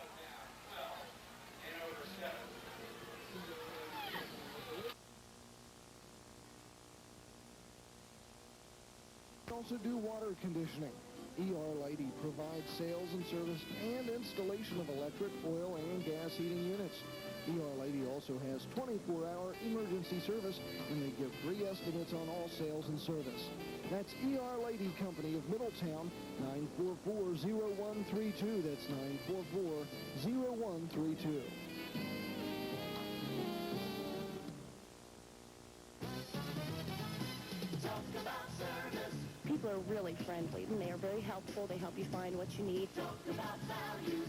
Also do water conditioning. ER Lady provides sales and service and installation of electric, oil, and gas heating units. ER Lady also has 24-hour emergency service, and they give free estimates on all sales and service. That's ER Lady Company of Middletown, 944-0132. That's 944-0132. People are really friendly, and they are very helpful. They help you find what you need. Talk about value.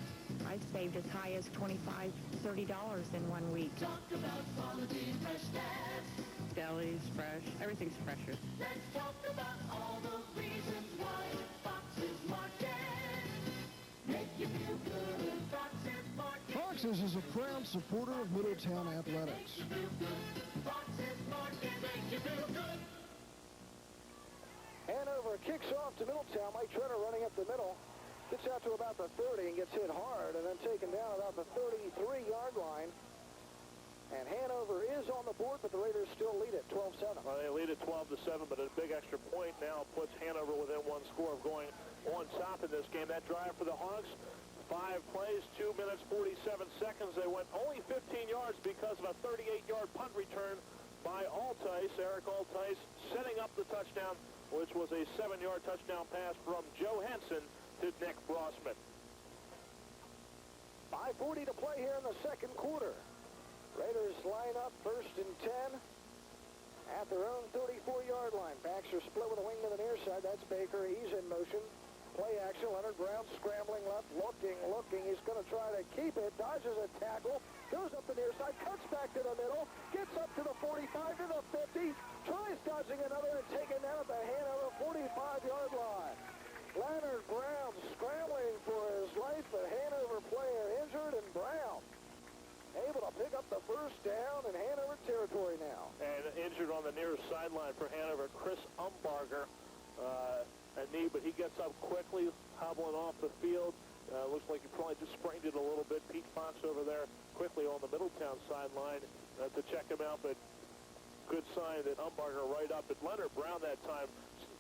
I've saved as high as $25, $30 in 1 week. Talk about quality, freshness. Delis, fresh. Everything's fresher. Let's talk about all the reasons why Fox's Market make you feel good. Fox's Market. Fox's is a proud supporter of Middletown athletics. Fox's Market makes you feel good. Hanover kicks off to Middletown. Mike Treader running up the middle. Gets out to about the 30 and gets hit hard, and then taken down about the 33-yard line. And Hanover is on the board, but the Raiders still lead it 12-7. Well, they lead it 12-7, but a big extra point now puts Hanover within one score of going on top in this game. That drive for the Hawks 5 plays, 2 minutes, 47 seconds. They went only 15 yards because of a 38-yard punt return by Altice. Eric Altice setting up the touchdown, which was a 7-yard touchdown pass from Joe Henson to Nick Brossman. 5:40 to play here in the second quarter. Raiders line up 1st and 10 at their own 34-yard line. Backs are split with a wing to the near side. That's Baker. He's in motion. Play action. Leonard Brown scrambling left, looking. He's going to try to keep it. Dodges a tackle. Goes up the near side. Cuts back to the middle. Gets up to the 45, to the 50. Tries dodging another and taken down at the Hanover 45-yard line. Leonard Brown scrambling for his life. The Hanover player injured, and Brown able to pick up the first down in Hanover territory now. And injured on the near sideline for Hanover, Chris Umbarger, a knee, but he gets up quickly, hobbling off the field. Looks like he probably just sprained it a little bit. Pete Fox over there quickly on the Middletown sideline to check him out, but good sign that Umbarger right up at Leonard Brown that time.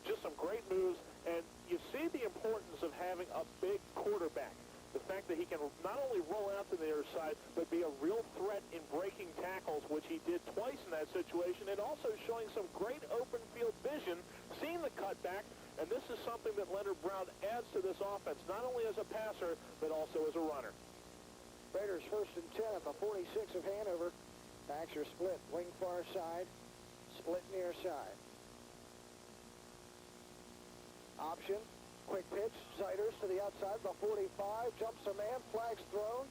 Just some great moves, and you see the importance of having a big quarterback. The fact that he can not only roll out to the other side, but be a real threat in breaking tackles, which he did twice in that situation, and also showing some great open field vision, seeing the cutback, and this is something that Leonard Brown adds to this offense, not only as a passer, but also as a runner. Raiders 1st and 10 at the 46 of Hanover. Backs are split, wing far side, split near side. Option. Quick pitch, Siders to the outside, the 45, jumps a man, flags thrown.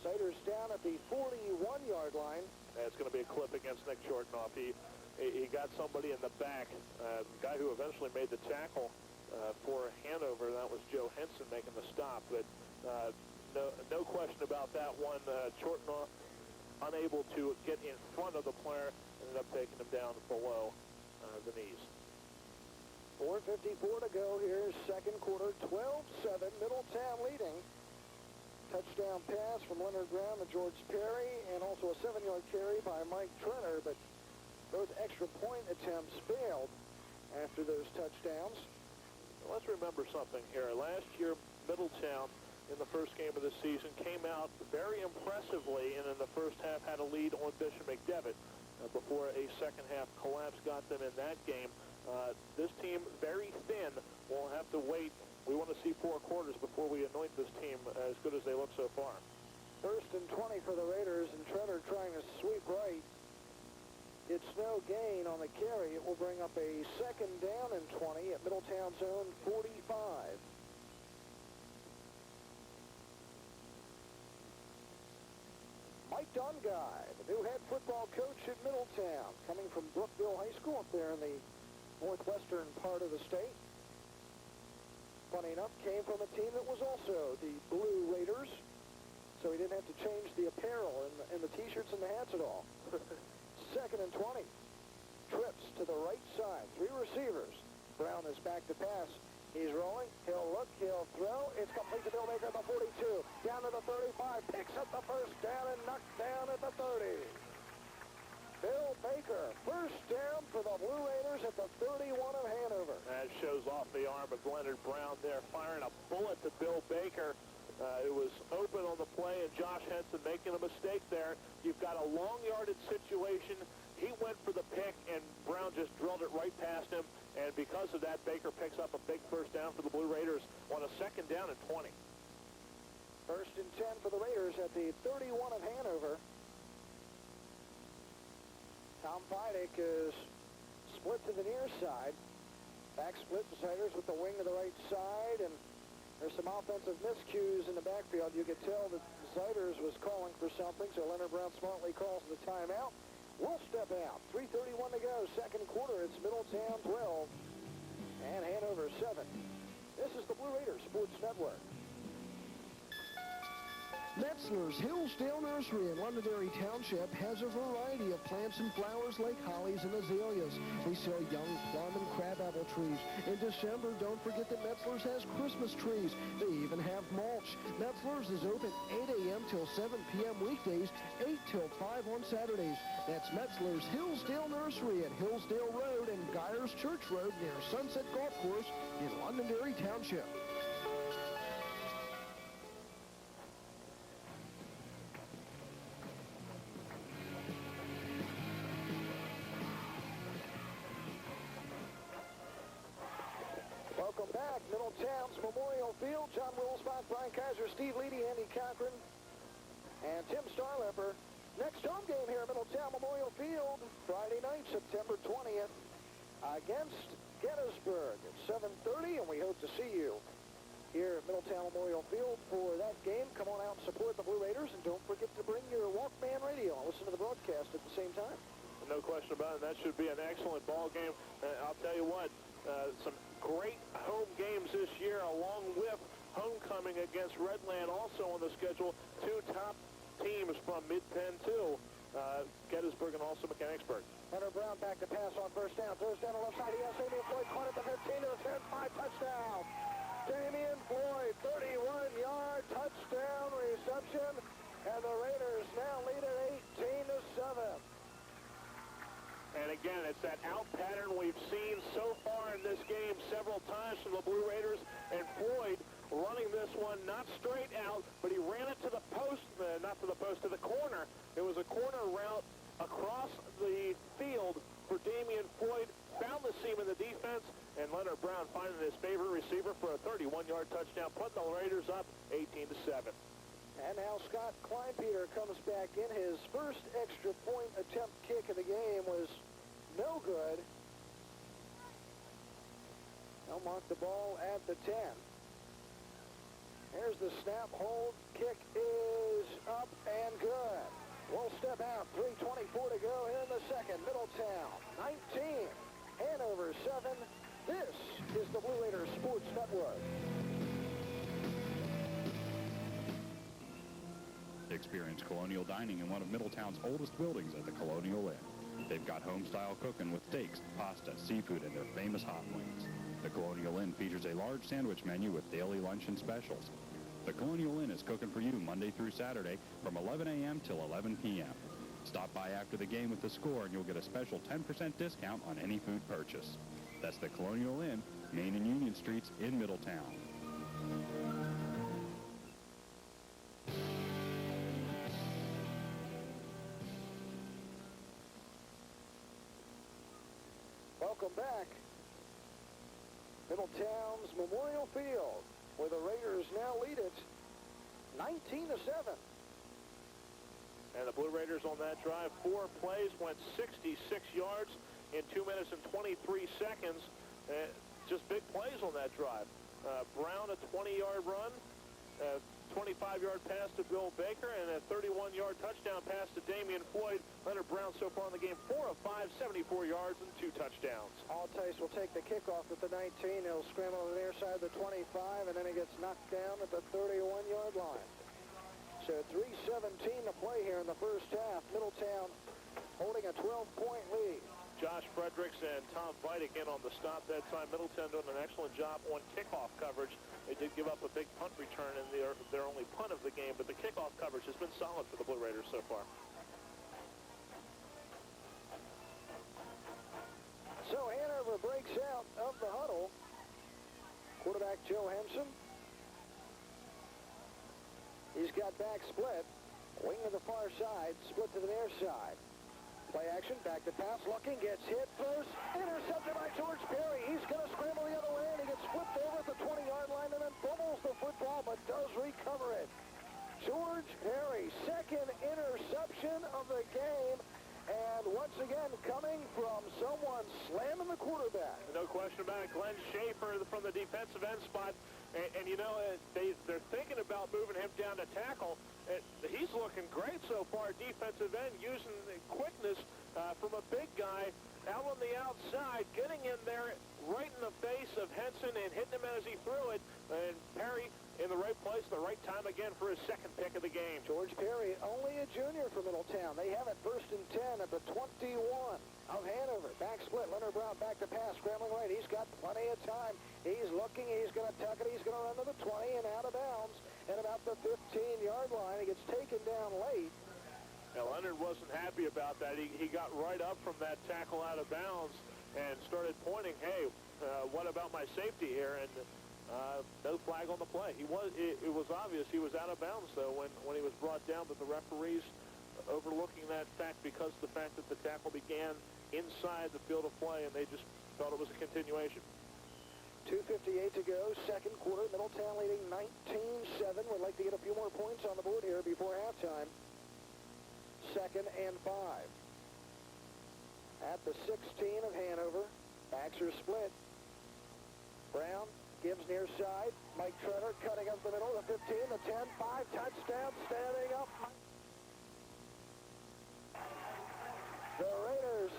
Siders down at the 41-yard line. It's going to be a clip against Nick Shortnoff. He got somebody in the back, the guy who eventually made the tackle for Hanover. That was Joe Henson making the stop, but no question about that one. Shortnoff unable to get in front of the player, ended up taking him down below the knees. 4:54 to go here, second quarter, 12-7, Middletown leading. Touchdown pass from Leonard Brown to George Perry, and also a 7-yard carry by Mike Trenner, but those extra point attempts failed after those touchdowns. Well, let's remember something here. Last year, Middletown, in the first game of the season, came out very impressively, and in the first half had a lead on Bishop McDevitt before a second-half collapse got them in that game. This team, very thin, will have to wait. We want to see 4 quarters before we anoint this team as good as they look so far. 1st and 20 for the Raiders, and Trenner trying to sweep right. It's no gain on the carry. It will bring up a 2nd down and 20 at Middletown's own 45. Mike Dunguy, the new head football coach at Middletown, coming from Brookville High School up there in the northwestern part of the state. Funny enough, came from a team that was also the Blue Raiders, so he didn't have to change the apparel and the T-shirts and the hats at all. 2nd and 20. Trips to the right side. 3 receivers. Brown is back to pass. He's rolling. He'll look. He'll throw. It's complete to Bill Baker at the 42. Down to the 35. Picks up the first down and knocked down at the 30. Bill Baker, first down for the Blue Raiders at the 31 of Hanover. That shows off the arm of Leonard Brown there, firing a bullet to Bill Baker. It was open on the play, and Josh Henson making a mistake there. You've got a long yardage situation. He went for the pick, and Brown just drilled it right past him. And because of that, Baker picks up a big first down for the Blue Raiders on a 2nd down and 20. 1st and 10 for the Raiders at the 31 of Hanover. Tom Feidick is split to the near side. Back split to Siders with the wing to the right side, and there's some offensive miscues in the backfield. You could tell that Siders was calling for something, so Leonard Brown smartly calls the timeout. We'll step out. 3:31 to go, second quarter. It's Middletown 12 and Hanover 7. This is the Blue Raiders Sports Network. Metzler's Hillsdale Nursery in Londonderry Township has a variety of plants and flowers like hollies and azaleas. They sell young plum and crabapple trees. In December, don't forget that Metzler's has Christmas trees. They even have mulch. Metzler's is open 8 a.m. till 7 p.m. weekdays, 8 till 5 on Saturdays. That's Metzler's Hillsdale Nursery at Hillsdale Road and Geyers Church Road near Sunset Golf Course in Londonderry Township. back. Middletown's Memorial Field. John Wilsbach, Brian Kaiser, Steve Leedy, Andy Cochran, and Tim Starlepper. Next home game here at Middletown Memorial Field, Friday night, September 20th, against Gettysburg at 7:30, and we hope to see you here at Middletown Memorial Field for that game. Come on out and support the Blue Raiders, and don't forget to bring your Walkman radio and listen to the broadcast at the same time. No question about it. That should be an excellent ball game. I'll tell you what, some great home games this year, along with homecoming against Redland also on the schedule. Two top teams from Mid-Penn, too, Gettysburg and also Mechanicsburg. Hunter Brown back to pass on first down. Throws down the left side. He has Damian Floyd caught at the 15 to the 10, 5 touchdown. Damian Floyd, 31-yard touchdown reception, and the Raiders now lead at 18-7. And again, it's that out pattern we've seen so far in this game several times from the Blue Raiders, and Floyd running this one not straight out, but he ran it to the post, not to the post, to the corner. It was a corner route across the field for Damian Floyd, found the seam in the defense, and Leonard Brown finding his favorite receiver for a 31-yard touchdown, putting the Raiders up 18-7. And now Scott Kleinpeter comes back in. His first extra point attempt kick of the game was no good. They'll mark the ball at the 10. Here's the snap, hold, kick is up and good. We'll step out, 3:24 to go in the second. Middletown, 19, Hanover, 7. This is the Blue Raiders Sports Network. Experience colonial dining in one of Middletown's oldest buildings at the Colonial Inn. They've got home-style cooking with steaks, pasta, seafood, and their famous hot wings. The Colonial Inn features a large sandwich menu with daily lunch and specials. The Colonial Inn is cooking for you Monday through Saturday from 11 a.m. till 11 p.m. Stop by after the game with the score and you'll get a special 10% discount on any food purchase. That's the Colonial Inn, Main and Union Streets in Middletown. Welcome back. Middletown's Memorial Field, where the Raiders now lead it 19-7. And the Blue Raiders on that drive, 4 plays, went 66 yards in 2 minutes and 23 seconds. Just big plays on that drive. Brown, a 20-yard run, a 25-yard pass to Bill Baker, and a 31-yard touchdown pass to Damian Floyd. Leonard Brown so far in the game, 4 of 5, 74 yards and 2 touchdowns. Altice will take the kickoff at the 19. He'll scramble to the near side of the 25, and then he gets knocked down at the 31-yard line. So 3:17 to play here in the first half. Middletown holding a 12-point lead. Josh Fredericks and Tom Veit again on the stop that time. Middletown doing an excellent job on kickoff coverage. They did give up a big punt return in their only punt of the game, but the kickoff coverage has been solid for the Blue Raiders so far. So Hanover breaks out of the huddle. Quarterback Joe Henson. He's got back split. Wing to the far side, split to the near side. Play action, back to pass, looking, gets hit, throws, intercepted by George Perry. He's going to scramble the other way, and he gets flipped over at the 20-yard line and then fumbles the football, but does recover it. George Perry, second interception of the game, and once again coming from someone slamming the quarterback. No question about it. Glenn Schaefer from the defensive end spot. And you know, they're thinking about moving him down to tackle. He's looking great so far, defensive end, using the quickness from a big guy out on the outside, getting in there right in the face of Henson and hitting him as he threw it. And Perry in the right place, the right time again for his second pick of the game. George Perry, only a junior for Middletown. They have it 1st and 10 at the 21 of Hanover. Back split, Leonard Brown back to pass, scrambling right. He's got plenty of time. He's looking, he's going to tuck it, he's going to run to the 20 and out of bounds. And about the 15-yard line, he gets taken down late. Now, Leonard wasn't happy about that. He got right up from that tackle out of bounds and started pointing, hey, what about my safety here? And no flag on the play. It was obvious he was out of bounds, though, when he was brought down, but the referees overlooking that fact because of the fact that the tackle began inside the field of play, and they just thought it was a continuation. 2:58 to go, second quarter. Middletown leading 19-7. Would like to get a few more points on the board here before halftime. 2nd and 5. At the 16 of Hanover. Backs are split. Brown gives near side. Mike Tretter cutting up the middle. The 15, the 10, 5 touchdowns, standing up. The Raiders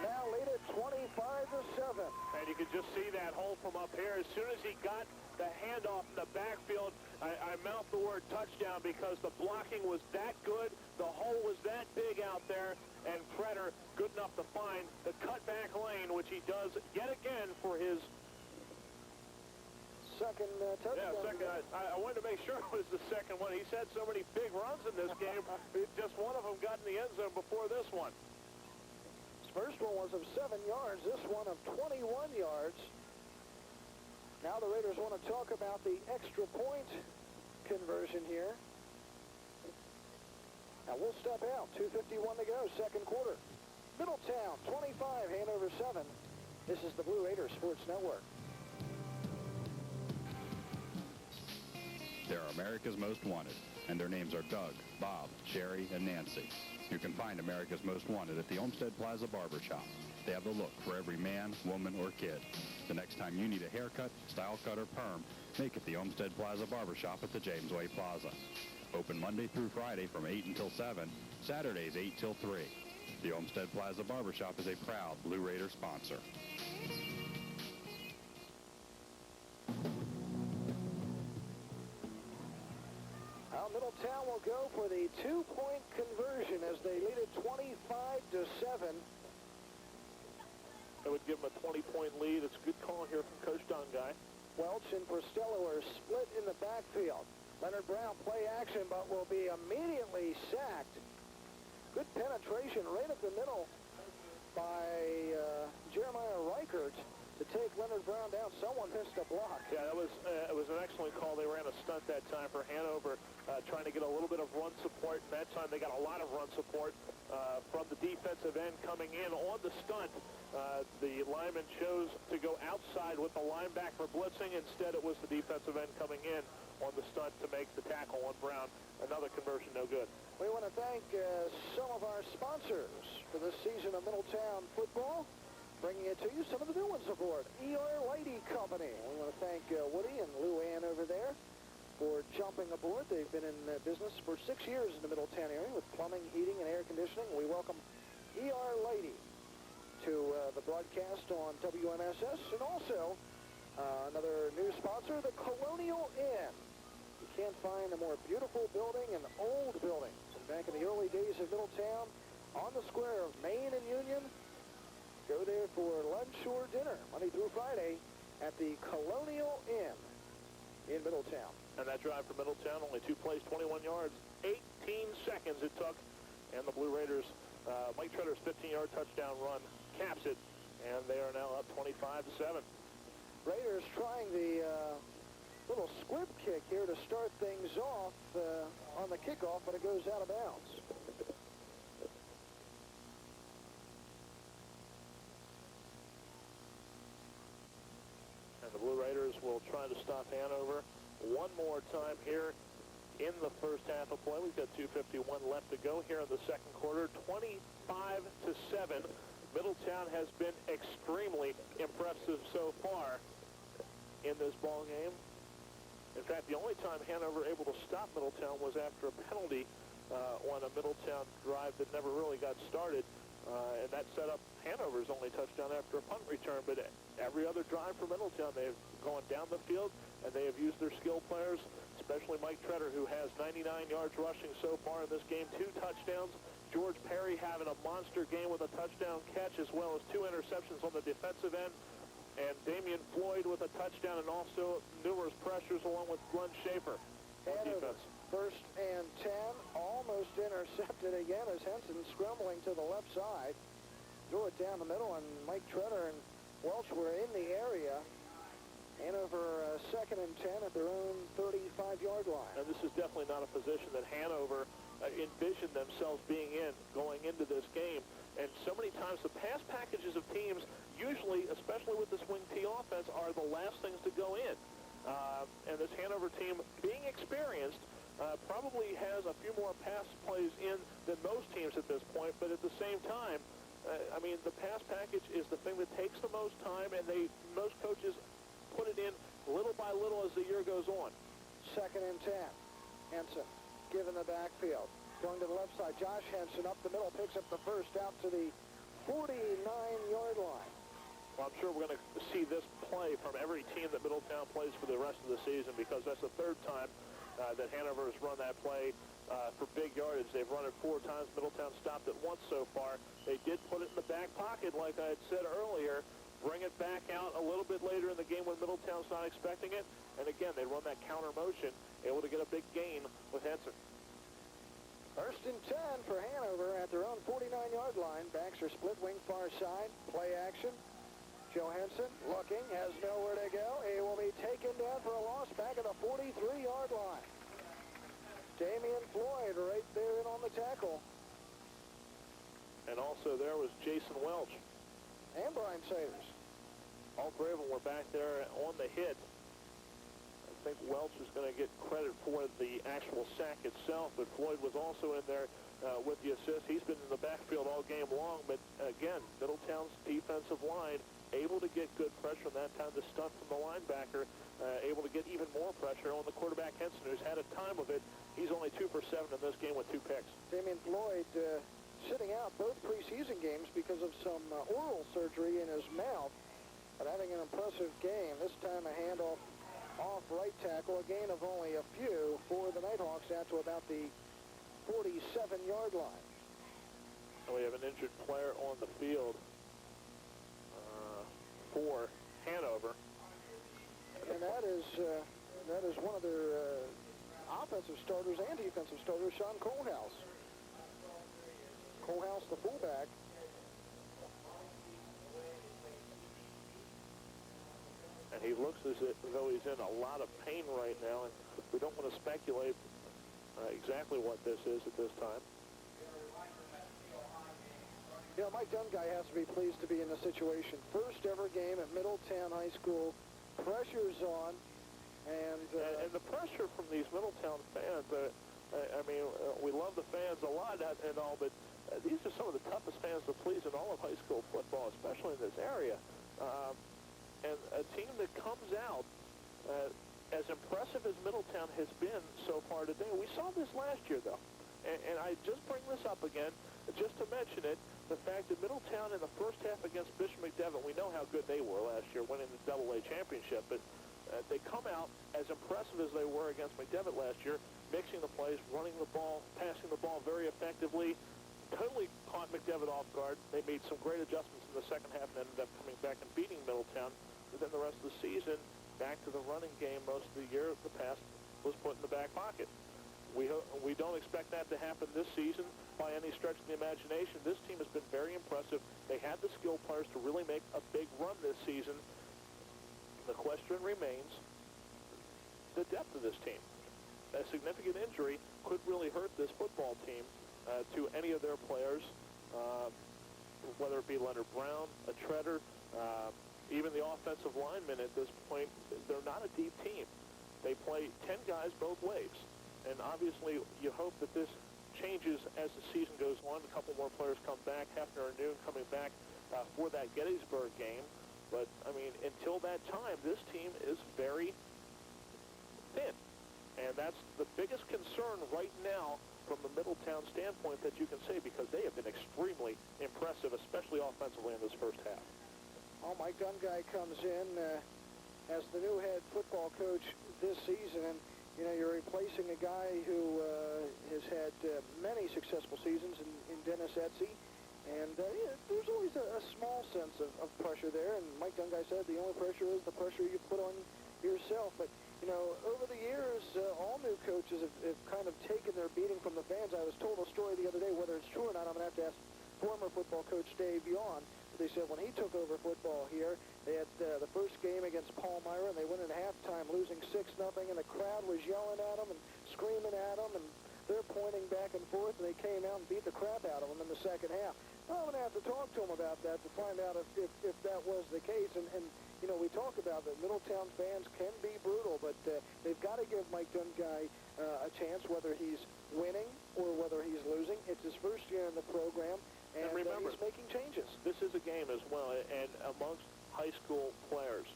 now lead it 25-7. And you can just see that hole from up here. As soon as he got the handoff in the backfield, I mouthed the word touchdown because the blocking was that good. The hole was that big out there. And Tretter good enough to find the cutback lane, which he does yet again for his second touchdown. Yeah, second. I wanted to make sure it was the second one. He's had so many big runs in this game. Just one of them got in the end zone before this one. His first one was of 7 yards. This one of 21 yards. Now the Raiders want to talk about the extra point conversion here. Now we'll step out. 2:51 to go, second quarter. Middletown 25, Hanover 7. This is the Blue Raiders Sports Network. They're America's Most Wanted, and their names are Doug, Bob, Sherry, and Nancy. You can find America's Most Wanted at the Olmsted Plaza Barber Shop. They have the look for every man, woman, or kid. The next time you need a haircut, style cut, or perm, make it the Olmsted Plaza Barber Shop at the Jamesway Plaza. Open Monday through Friday from 8 until 7, Saturdays 8 till 3. The Olmsted Plaza Barber Shop is a proud Blue Raider sponsor. Middletown will go for the 2-point conversion as they lead it 25-7. I would give him a 20-point lead. It's a good call here from Coach Dunguy. Welch and Porcello are split in the backfield. Leonard Brown play action, but will be immediately sacked. Good penetration right up the middle by Jeremiah Reichert to take Leonard Brown down. Someone missed a block. Yeah, it was an excellent call. They ran a stunt that time for Hanover, trying to get a little bit of run support. And that time they got a lot of run support from the defensive end coming in on the stunt. The lineman chose to go outside with the linebacker blitzing. Instead, it was the defensive end coming in on the stunt to make the tackle on Brown. Another conversion, no good. We want to thank some of our sponsors for this season of Middletown football. Bringing it to you, some of the new ones aboard. ER Lady Company. We want to thank Woody and Lou Ann over there for jumping aboard. They've been in business for 6 years in the Middletown area with plumbing, heating, and air conditioning. We welcome ER Lady to the broadcast on WMSS. And also, another new sponsor, the Colonial Inn. You can't find a more beautiful building and old building. Back in the early days of Middletown, on the square of Main and Union, go there for lunch or dinner, Monday through Friday, at the Colonial Inn in Middletown. And that drive for Middletown, only 2 plays, 21 yards, 18 seconds it took. And the Blue Raiders, Mike Tretter's 15-yard touchdown run caps it, and they are now up 25-7. Raiders trying the little squib kick here to start things off on the kickoff, but it goes out of bounds. The Blue Raiders will try to stop Hanover one more time here in the first half of play. We've got 2:51 left to go here in the second quarter. 25-7. Middletown has been extremely impressive so far in this ball game. In fact, the only time Hanover able to stop Middletown was after a penalty on a Middletown drive that never really got started. And that set up Hanover's only touchdown after a punt return. But every other drive for Middletown, they have gone down the field, and they have used their skill players, especially Mike Tretter, who has 99 yards rushing so far in this game, 2 touchdowns. George Perry having a monster game with a touchdown catch, as well as 2 interceptions on the defensive end. And Damian Floyd with a touchdown, and also numerous pressures along with Glenn Schaefer on defense. First and 10, almost intercepted again as Henson scrambling to the left side. Threw it down the middle, and Mike Tretter and Welch were in the area. Hanover second and 10 at their own 35-yard line. And this is definitely not a position that Hanover envisioned themselves being in going into this game. And so many times the pass packages of teams, usually, especially with this wing T offense, are the last things to go in. And this Hanover team, being experienced, probably has a few more pass plays in than most teams at this point. But at the same time, I mean, the pass package is the thing that takes the most time, and most coaches put it in little by little as the year goes on. 2nd and 10. Henson given the backfield. Going to the left side, Josh Henson up the middle, picks up the first out to the 49-yard line. Well, I'm sure we're going to see this play from every team that Middletown plays for the rest of the season, because that's the 3rd time that Hanover has run that play for big yardage. They've run it 4 times. Middletown stopped it once so far. They did put it in the back pocket, like I had said earlier, bring it back out a little bit later in the game when Middletown's not expecting it. And again, they run that counter motion, able to get a big gain with Henson. 1st and 10 for Hanover at their own 49-yard line. Backs are split wing far side. Play action. Joe Henson looking, has nowhere to go. He will be taken down for a loss back at the 43-yard line. Damian Floyd right there in on the tackle. And also there was Jason Welch. And Brian Sayers. All 3 of them were back there on the hit. I think Welch is going to get credit for the actual sack itself, but Floyd was also in there with the assist. He's been in the backfield all game long, but again, Middletown's defensive line able to get good pressure, and that time the stunt from the linebacker, able to get even more pressure on the quarterback Henson, who's had a time of it. He's only 2 for 7 in this game with 2 picks. Damian Floyd sitting out both preseason games because of some oral surgery in his mouth, but having an impressive game. This time a handoff off right tackle, a gain of only a few for the Nighthawks out to about the 47-yard line. And we have an injured player on the field for Hanover. And that is one of their offensive starters and defensive starters, Sean Colehouse. Colehouse, the fullback. And he looks as though he's in a lot of pain right now, and we don't want to speculate exactly what this is at this time. You know, Mike Dunguy has to be pleased to be in the situation. First ever game at Middletown High School. Pressure's on. And the pressure from these Middletown fans, I mean, we love the fans a lot and all, but these are some of the toughest fans to please in all of high school football, especially in this area. And a team that comes out as impressive as Middletown has been so far today. We saw this last year, though. And I just bring this up again, just to mention it, the fact that Middletown in the first half against Bishop McDevitt, we know how good they were last year, winning the AA championship, but they come out as impressive as they were against McDevitt last year, mixing the plays, running the ball, passing the ball very effectively, totally caught McDevitt off guard. They made some great adjustments in the second half and ended up coming back and beating Middletown. But then the rest of the season, back to the running game most of the year. The pass was put in the back pocket. We don't expect that to happen this season by any stretch of the imagination. This team has been very impressive. They had the skill players to really make a big run this season. The question remains the depth of this team. A significant injury could really hurt this football team to any of their players, whether it be Leonard Brown, a Treader, even the offensive linemen at this point. They're not a deep team. They play 10 guys both ways. And obviously, you hope that this changes as the season goes on. A couple more players come back. Hefner and Noon coming back for that Gettysburg game. But, I mean, until that time, this team is very thin. And that's the biggest concern right now from the Middletown standpoint that you can say, because they have been extremely impressive, especially offensively in this first half. Well, Mike Dunguy comes in as the new head football coach this season, and you know, you're replacing a guy who has had many successful seasons in Dennis Etsy, and there's always a small sense of pressure there, and Mike Dunguy said the only pressure is the pressure you put on yourself. But you know, over the years, all new coaches have kind of taken their beating from the fans. I was told a story the other day, whether it's true or not, I'm going to have to ask former football coach Dave Yawn. They said when he took over football here, they had the first game against Palmyra, and they went into halftime losing 6-0, and the crowd was yelling at them and screaming at them, and they're pointing back and forth. second half. Well, I'm going to have to talk to him about that to find out if that was the case. And you know, we talk about that Middletown's fans can be brutal, but they've got to give Mike Dunguy a chance, whether he's winning or whether he's losing. It's his first year in the program, and remember, he's making changes. This is a game as well, and amongst high school players,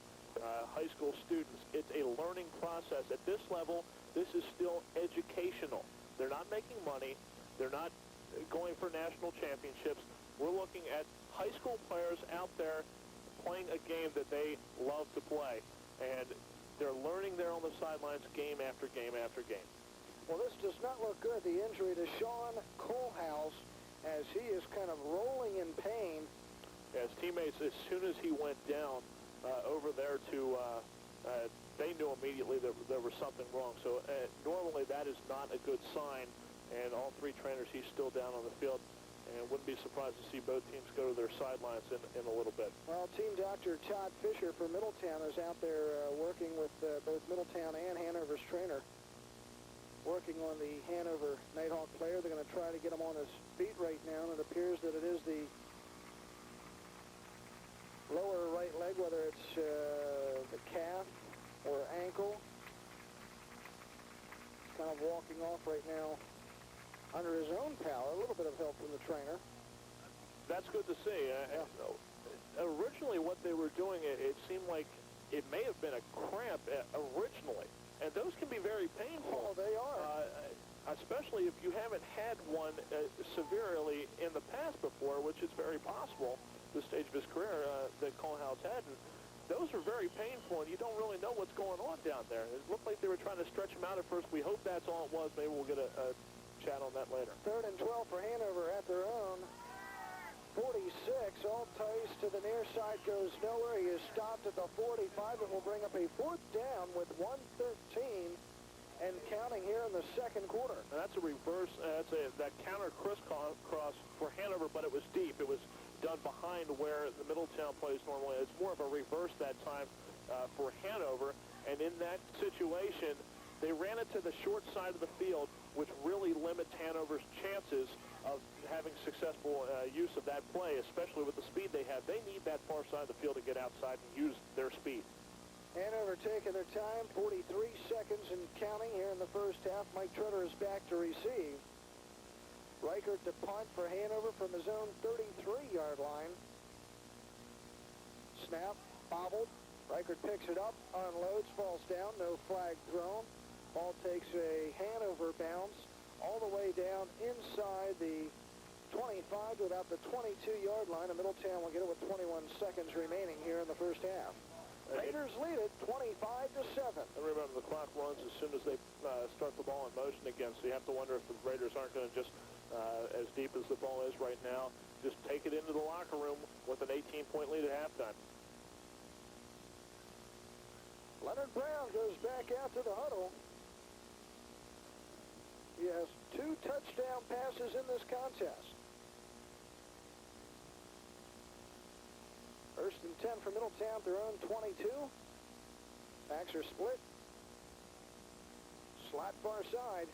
high school students, it's a learning process. At this level, this is still educational. They're not making money. They're not going for national championships. We're looking at high school players out there playing a game that they love to play, and they're learning there on the sidelines game after game after game. Well, this does not look good. The injury to Sean Kohlhaus, as he is kind of rolling in pain. His teammates, as soon as he went down over there they knew immediately that there was something wrong. So normally that is not a good sign, and all three trainers, he's still down on the field. And wouldn't be surprised to see both teams go to their sidelines in a little bit. Well, team doctor Todd Fisher for Middletown is out there working with both Middletown and Hanover's trainer, working on the Hanover Nighthawk player. They're going to try to get him on his feet right now, and it appears that it is the lower right leg, whether it's the calf or ankle. He's kind of walking off right now under his own power, a little bit of help from the trainer. That's good to see. Originally what they were doing, it seemed like it may have been a cramp originally, and those can be very painful. Oh, they are. Especially if you haven't had one severely in the past before, which is very possible, this stage of his career that Kohlhaus had. And those are very painful, and you don't really know what's going on down there. It looked like they were trying to stretch him out at first. We hope that's all it was. Maybe we'll get a chat on that later. 3rd and 12 for Hanover at their own 46. All ties to the near side, goes nowhere. He is stopped at the 45. It will bring up a 4th down with 1:13 and counting here in the second quarter. Now that's a reverse. That counter crisscross for Hanover, but it was deep. It was done behind where the Middletown plays normally. It's more of a reverse that time for Hanover, and in that situation, they ran it to the short side of the field, which really limits Hanover's chances of having successful use of that play, especially with the speed they have. They need that far side of the field to get outside and use their speed. Hanover taking their time, 43 seconds and counting here in the first half. Mike Treader is back to receive. Reichert to punt for Hanover from his own 33-yard line. Snap, bobbled. Reichert picks it up, unloads, falls down, no flag thrown. Ball takes a Hanover bounce all the way down inside the 25 to about the 22-yard line. And Middletown will get it with 21 seconds remaining here in the first half. Raiders lead it 25-7. And remember, the clock runs as soon as they start the ball in motion again, so you have to wonder if the Raiders aren't going to just, as deep as the ball is right now, just take it into the locker room with an 18-point lead at halftime. Leonard Brown goes back out to the huddle. He has 2 touchdown passes in this contest. 1st and 10 for Middletown, their own 22. Backs are split. Slot far side.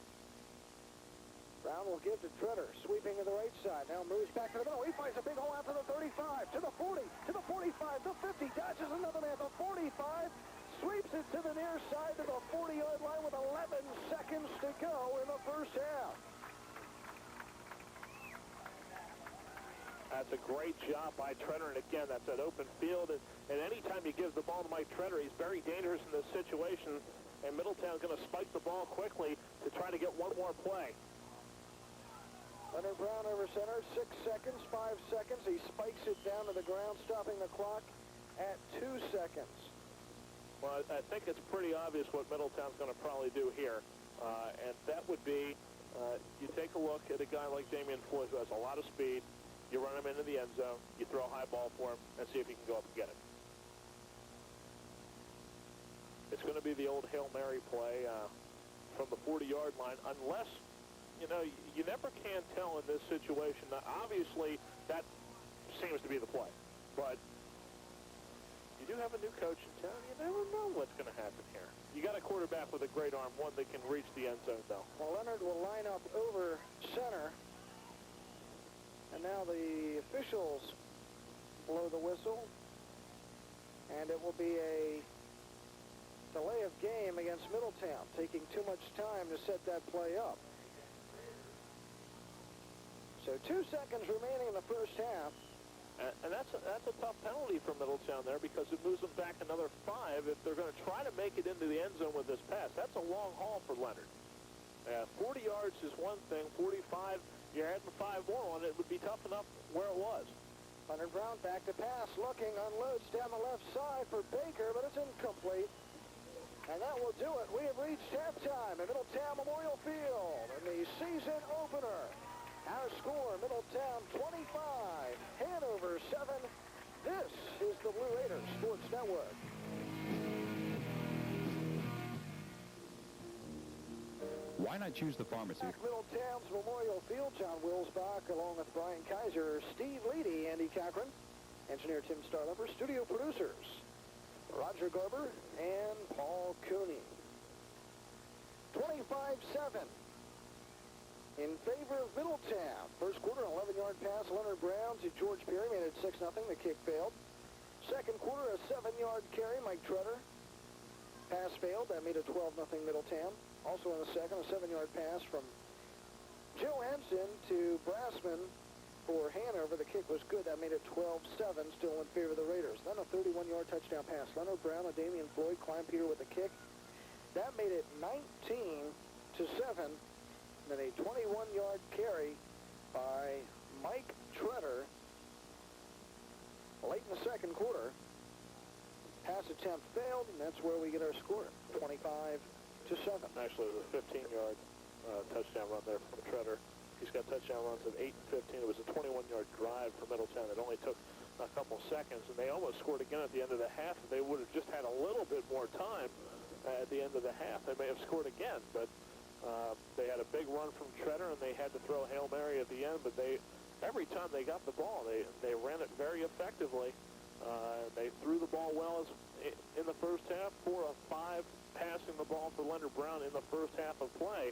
Brown will give to Treader, sweeping to the right side. Now moves back to the middle. He finds a big hole out to the 35, to the 40, to the 45, to 50. Dodges another man, the 45. Sweeps it to the near side to the 40-yard line with 11 seconds to go in the first half. That's a great job by Treader, and again, that's an open field, and anytime you give the ball to Mike Treader, he's very dangerous in this situation, and Middletown's going to spike the ball quickly to try to get one more play. Leonard Brown over center, 6 seconds, 5 seconds. He spikes it down to the ground, stopping the clock at 2 seconds. Well, I think it's pretty obvious what Middletown's going to probably do here, and that would be you take a look at a guy like Damian Floyd who has a lot of speed, you run him into the end zone, you throw a high ball for him, and see if he can go up and get it. It's going to be the old Hail Mary play from the 40-yard line, unless, you know, you never can tell in this situation. Now, obviously, that seems to be the play, but you do have a new coach in town. You never know what's going to happen here. You got a quarterback with a great arm, one that can reach the end zone, though. Well, Leonard will line up over center. And now the officials blow the whistle, and it will be a delay of game against Middletown, taking too much time to set that play up. So 2 seconds remaining in the first half. And that's a tough penalty for Middletown there, because it moves them back another 5 if they're going to try to make it into the end zone with this pass. That's a long haul for Leonard. 40 yards is one thing. 45, you're adding 5 more on it. It would be tough enough where it was. Leonard Brown back to pass, looking, unloads down the left side for Baker, but it's incomplete. And that will do it. We have reached halftime at Middletown Memorial Field in the season opener. Our score, Middletown 25, Hanover 7. This is the Blue Raiders Sports Network. Why not choose the pharmacy? Back Middletown's Memorial Field, John Wilsbach, along with Brian Kaiser, Steve Leedy, Andy Cochran, engineer Tim Starlepper, studio producers Roger Garber and Paul Cooney. 25-7 in favor of Middletown. First quarter, an 11-yard pass, Leonard Brown to George Perry, made it 6-0. The kick failed. Second quarter, a 7-yard carry, Mike Tretter. Pass failed. That made it 12-0 Middletown. Also in the second, a 7-yard pass from Joe Henson to Brassman for Hanover. The kick was good. That made it 12-7, still in favor of the Raiders. Then a 31-yard touchdown pass. Leonard Brown and Damian Floyd climb Peter with a kick. That made it 19-7. And then a 21-yard carry by Mike Tretter late in the second quarter. Pass attempt failed, and that's where we get our score, 25-7. Actually, it was a 15-yard touchdown run there from Tretter. He's got touchdown runs of 8 and 15. It was a 21-yard drive for Middletown. It only took a couple seconds, and they almost scored again at the end of the half. If they would have just had a little bit more time at the end of the half, they may have scored again, but they had a big run from Tretter, and they had to throw a Hail Mary at the end, but every time they got the ball, they ran it very effectively. They threw the ball well in the first half, 4 of 5 passing the ball for Leonard Brown in the first half of play.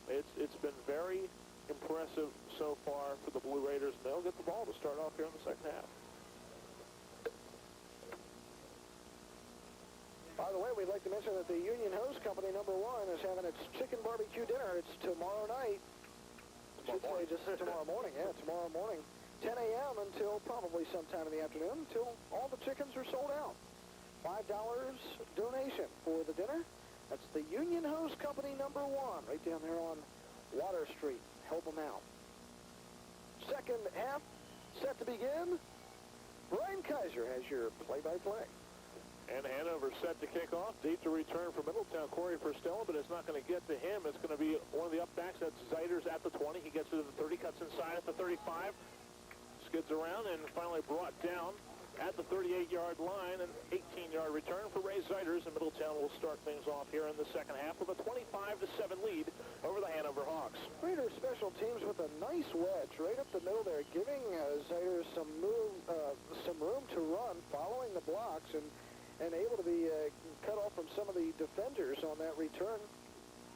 It's been very impressive so far for the Blue Raiders, and they'll get the ball to start off here in the second half. By the way, we'd like to mention that the Union Hose Company #1 is having its chicken barbecue dinner. It's tomorrow night. Tomorrow morning. Just tomorrow morning. Yeah, tomorrow morning. 10 a.m. until probably sometime in the afternoon, until all the chickens are sold out. $5 donation for the dinner. That's the Union Hose Company #1, right down there on Water Street. Help them out. Second half set to begin. Brian Kaiser has your play-by-play. And Hanover set to kick off. Deep to return for Middletown, Corey Firstella, but it's not going to get to him. It's going to be one of the upbacks. That's Zeiders at the 20. He gets to the 30, cuts inside at the 35, skids around, and finally brought down at the 38-yard line. An 18-yard return for Ray Zeiders, and Middletown will start things off here in the second half with a 25-7 lead over the Hanover Hawks. Raiders special teams with a nice wedge right up the middle there, giving Zeiders some room to run, following the blocks, and able to be cut off from some of the defenders on that return.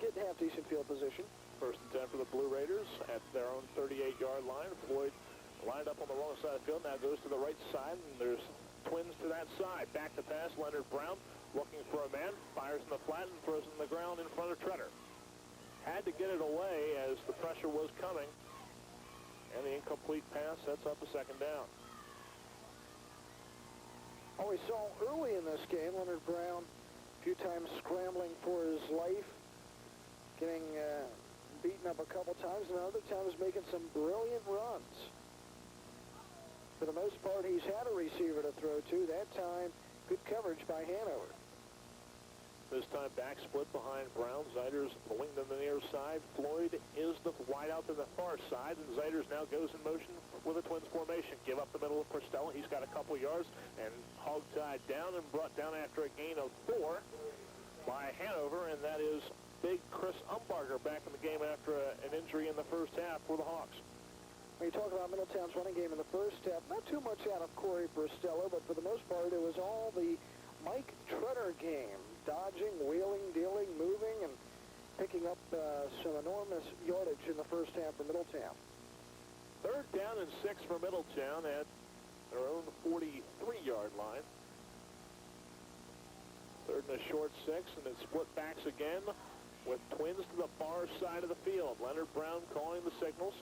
Get half-decent field position. First and 10 for the Blue Raiders at their own 38-yard line. Floyd lined up on the wrong side of the field, now goes to the right side, and there's twins to that side. Back to pass, Leonard Brown looking for a man, fires in the flat and throws it in the ground in front of Tretter. Had to get it away as the pressure was coming, and the incomplete pass sets up a second down. Oh, we saw early in this game, Leonard Brown a few times scrambling for his life, getting beaten up a couple times, and other times making some brilliant runs. For the most part, he's had a receiver to throw to. That time, good coverage by Hanover. This time back split behind Brown. Zeiders winged on the near side. Floyd is the wide out to the far side, and Zeiders now goes in motion with a twins formation. Give up the middle of Prostella. He's got a couple yards and hog-tied down and brought down after a gain of 4 by Hanover, and that is big Chris Umbarger back in the game after an injury in the first half for the Hawks. When you talk about Middletown's running game in the first half, not too much out of Corey Prostella, but for the most part, it was all the Mike Tretter game. Dodging, wheeling, dealing, moving, and picking up some enormous yardage in the first half for Middletown. Third down and 6 for Middletown at their own 43-yard line. Third and a short 6, and then split backs again with twins to the far side of the field. Leonard Brown calling the signals.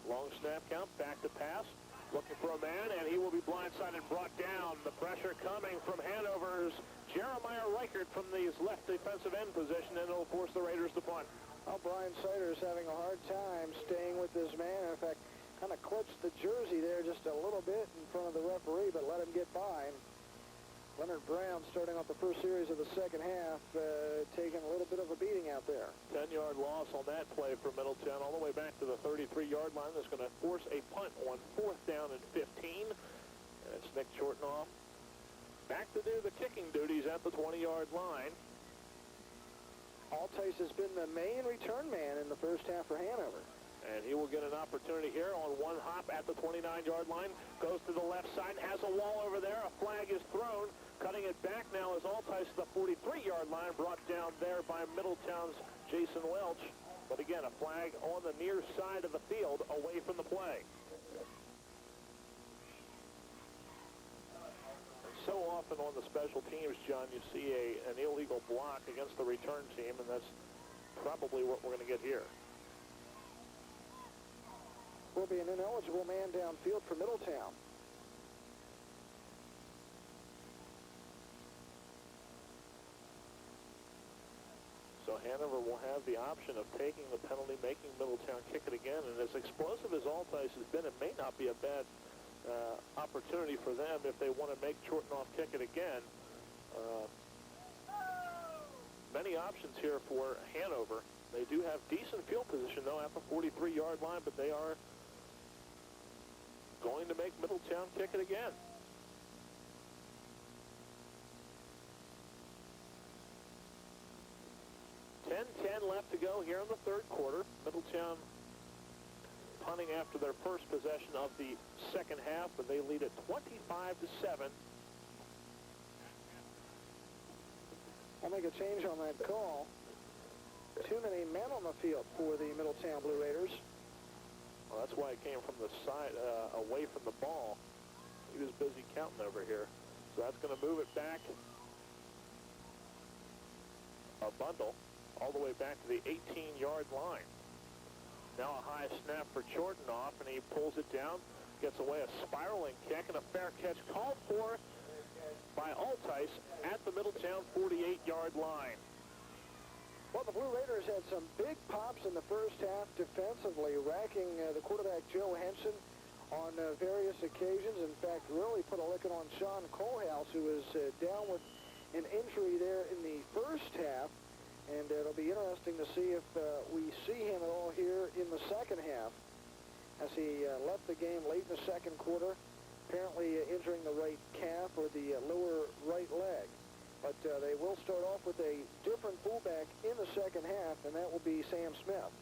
Long snap count, back to pass. Looking for a man, and he will be blindsided, brought down. The pressure coming from Hanover's Jeremiah Reichert from his left defensive end position, and it'll force the Raiders to punt. Well, Brian Sider's having a hard time staying with this man. In fact, kind of clutched the jersey there just a little bit in front of the referee, but let him get by. And Leonard Brown, starting off the first series of the second half, taking a little bit of a beating out there. 10-yard loss on that play for Middletown, all the way back to the 33-yard line. That's going to force a punt on 4th down and 15. And it's Nick Chortnoff back to do the kicking duties at the 20-yard line. Altice has been the main return man in the first half for Hanover. And he will get an opportunity here on one hop at the 29-yard line. Goes to the left side, has a wall over there. A flag is thrown. Cutting it back now is Altice to the 43-yard line, brought down there by Middletown's Jason Welch. But again, a flag on the near side of the field away from the play. So often on the special teams, John, you see an illegal block against the return team, and that's probably what we're going to get here. Will be an ineligible man downfield for Middletown. So Hanover will have the option of taking the penalty, making Middletown kick it again, and as explosive as Altice has been, it may not be a bad opportunity for them if they want to make Chortnoff kick it again. Many options here for Hanover. They do have decent field position, though, at the 43-yard line, but they are going to make Middletown kick it again. .10 left to go here in the third quarter. Middletown punting after their first possession of the second half, but they lead at 25-7. I'll make a change on that call. Too many men on the field for the Middletown Blue Raiders. Well, that's why it came from the side, away from the ball. He was busy counting over here. So that's going to move it back a bundle all the way back to the 18-yard line. Now a high snap for Chortnoff, and he pulls it down, gets away a spiraling kick, and a fair catch called for by Altice at the Middletown 48-yard line. Well, the Blue Raiders had some big pops in the first half defensively, racking the quarterback Joe Henson on various occasions. In fact, really put a licking on Sean Kohlhaus, who was down with an injury there in the first half. And it'll be interesting to see if we see him at all here in the second half, as he left the game late in the second quarter, apparently injuring the right calf or the lower right leg. But they will start off with a different fullback in the second half, and that will be Sam Smith.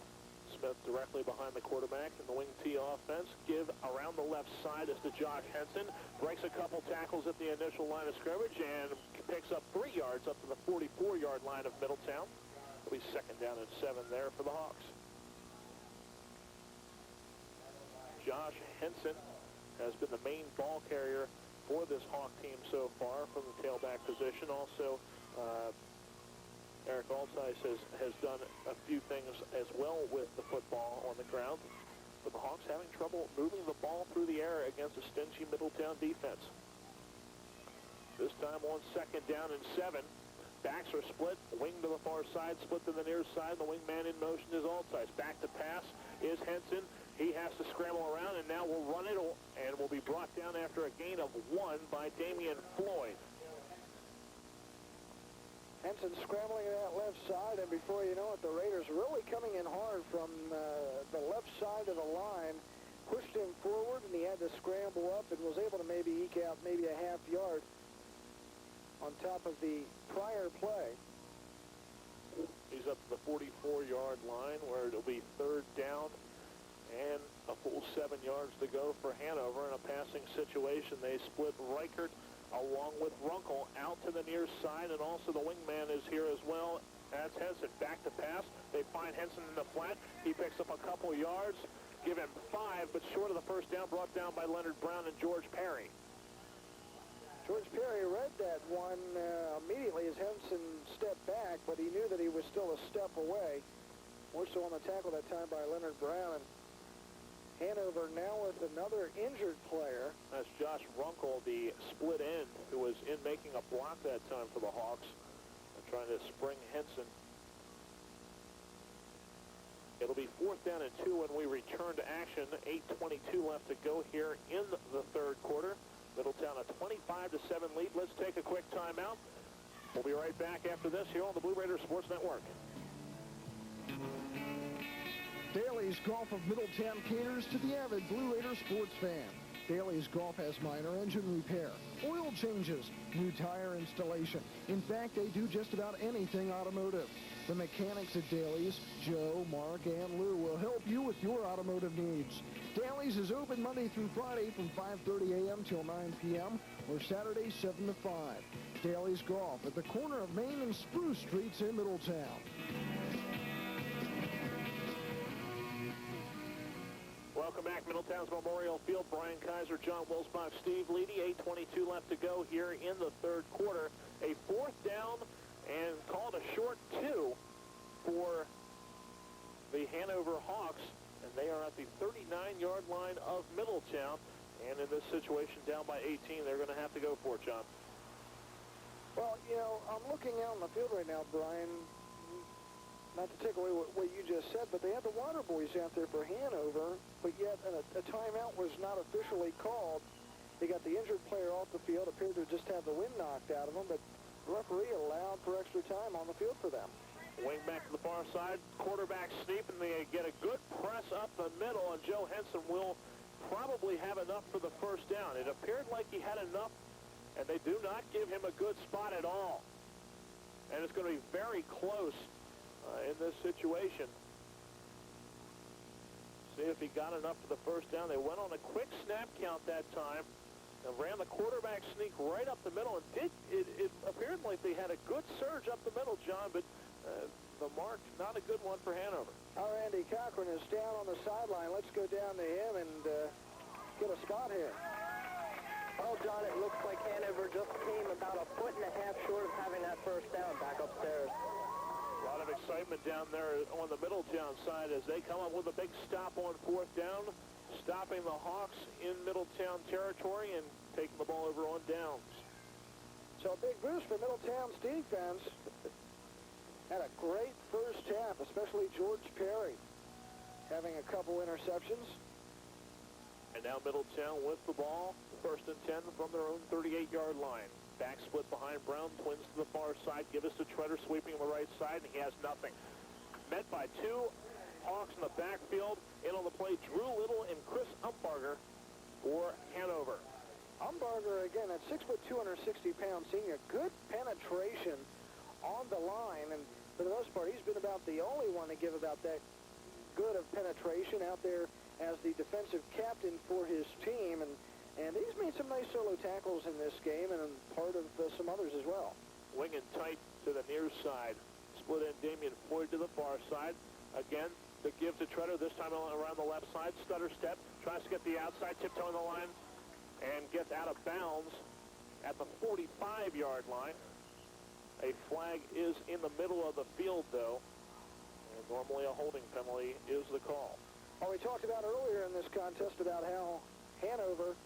Smith directly behind the quarterback in the wing T offense. Give around the left side is to Josh Henson. Breaks a couple tackles at the initial line of scrimmage and picks up 3 yards up to the 44-yard line of Middletown. It'll be second down and 7 there for the Hawks. Josh Henson has been the main ball carrier for this Hawk team so far from the tailback position. Also, Eric Altice has done a few things as well with the football on the ground. But the Hawks having trouble moving the ball through the air against a stingy Middletown defense. This time on second down and 7. Backs are split, wing to the far side, split to the near side. The wingman in motion is Altice. Back to pass is Henson. He has to scramble around, and now will run it, and will be brought down after a gain of 1 by Damian Floyd. Henson scrambling to that left side, and before you know it, the Raiders really coming in hard from the left side of the line. Pushed him forward, and he had to scramble up and was able to maybe eke out maybe a half yard on top of the prior play. He's up to the 44-yard line, where it'll be third down and a full 7 yards to go for Hanover in a passing situation. They split Reichert along with Runkle out to the near side, and also the wingman is here as well. That's Henson. Back to pass. They find Henson in the flat. He picks up a couple yards, give him 5, but short of the first down, brought down by Leonard Brown and George Perry. George Perry read that one immediately as Henson stepped back, but he knew that he was still a step away. More so on the tackle that time by Leonard Brown. And Hanover now with another injured player. That's Josh Runkle, the split end, who was in making a block that time for the Hawks, and trying to spring Henson. It'll be 4th down and 2 when we return to action. 8:22 left to go here in the third quarter. Middletown a 25-7 lead. Let's take a quick timeout. We'll be right back after this here on the Blue Raiders Sports Network. Daly's Golf of Middletown caters to the avid Blue Raider sports fan. Daly's Golf has minor engine repair, oil changes, new tire installation. In fact, they do just about anything automotive. The mechanics at Daly's, Joe, Mark, and Lou, will help you with your automotive needs. Daly's is open Monday through Friday from 5:30 a.m. till 9 p.m. or Saturday 7 to 5. Daly's Golf at the corner of Main and Spruce Streets in Middletown. Welcome back, Middletown's Memorial Field. Brian Kaiser, John Wilsbach, Steve Leedy. 8:22 left to go here in the third quarter. A 4th down and called a short 2 for the Hanover Hawks, and they are at the 39-yard line of Middletown. And in this situation, down by 18, they're going to have to go for it, John. Well, you know, I'm looking out in the field right now, Brian. Not to take away what you just said, but they had the Water Boys out there for Hanover, but yet a timeout was not officially called. They got the injured player off the field, appeared to just have the wind knocked out of him, but the referee allowed for extra time on the field for them. Wing back to the far side, quarterback sneak, and they get a good press up the middle, and Joe Henson will probably have enough for the first down. It appeared like he had enough, and they do not give him a good spot at all. And it's going to be very close in this situation. See if he got enough for the first down. They went on a quick snap count that time and ran the quarterback sneak right up the middle. And it appeared like they had a good surge up the middle, John, but the mark, not a good one for Hanover. Our Andy Cochran is down on the sideline. Let's go down to him and get a spot here. Well, John, it looks like Hanover just came about 1.5 feet short of having that first down back upstairs. A lot of excitement down there on the Middletown side as they come up with a big stop on 4th down, stopping the Hawks in Middletown territory and taking the ball over on downs. So a big boost for Middletown's defense. Had a great first half, especially George Perry having a couple interceptions. And now Middletown with the ball, 1st and 10 from their own 38-yard line. Back split behind Brown, twins to the far side. Give us to Treader, sweeping on the right side, and he has nothing. Met by 2 Hawks in the backfield. In on the play, Drew Little and Chris Umbarger for Hanover. Umbarger, again, at 6 foot 260 pound senior, good penetration on the line, and for the most part, he's been about the only one to give about that good of penetration out there as the defensive captain for his team, and he's made some nice solo tackles in this game and part of some others as well. Winging tight to the near side. Split in Damian Floyd to the far side. Again, the give to Treader, this time around the left side. Stutter step, tries to get the outside, tiptoeing the line, and gets out of bounds at the 45-yard line. A flag is in the middle of the field, though, and normally a holding penalty is the call. Well, we talked about earlier in this contest about how Hanover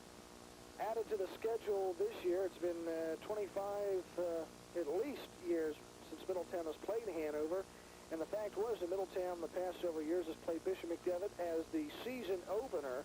added to the schedule this year. It's been 25 at least years since Middletown has played Hanover. And the fact was that Middletown the past several years has played Bishop McDevitt as the season opener.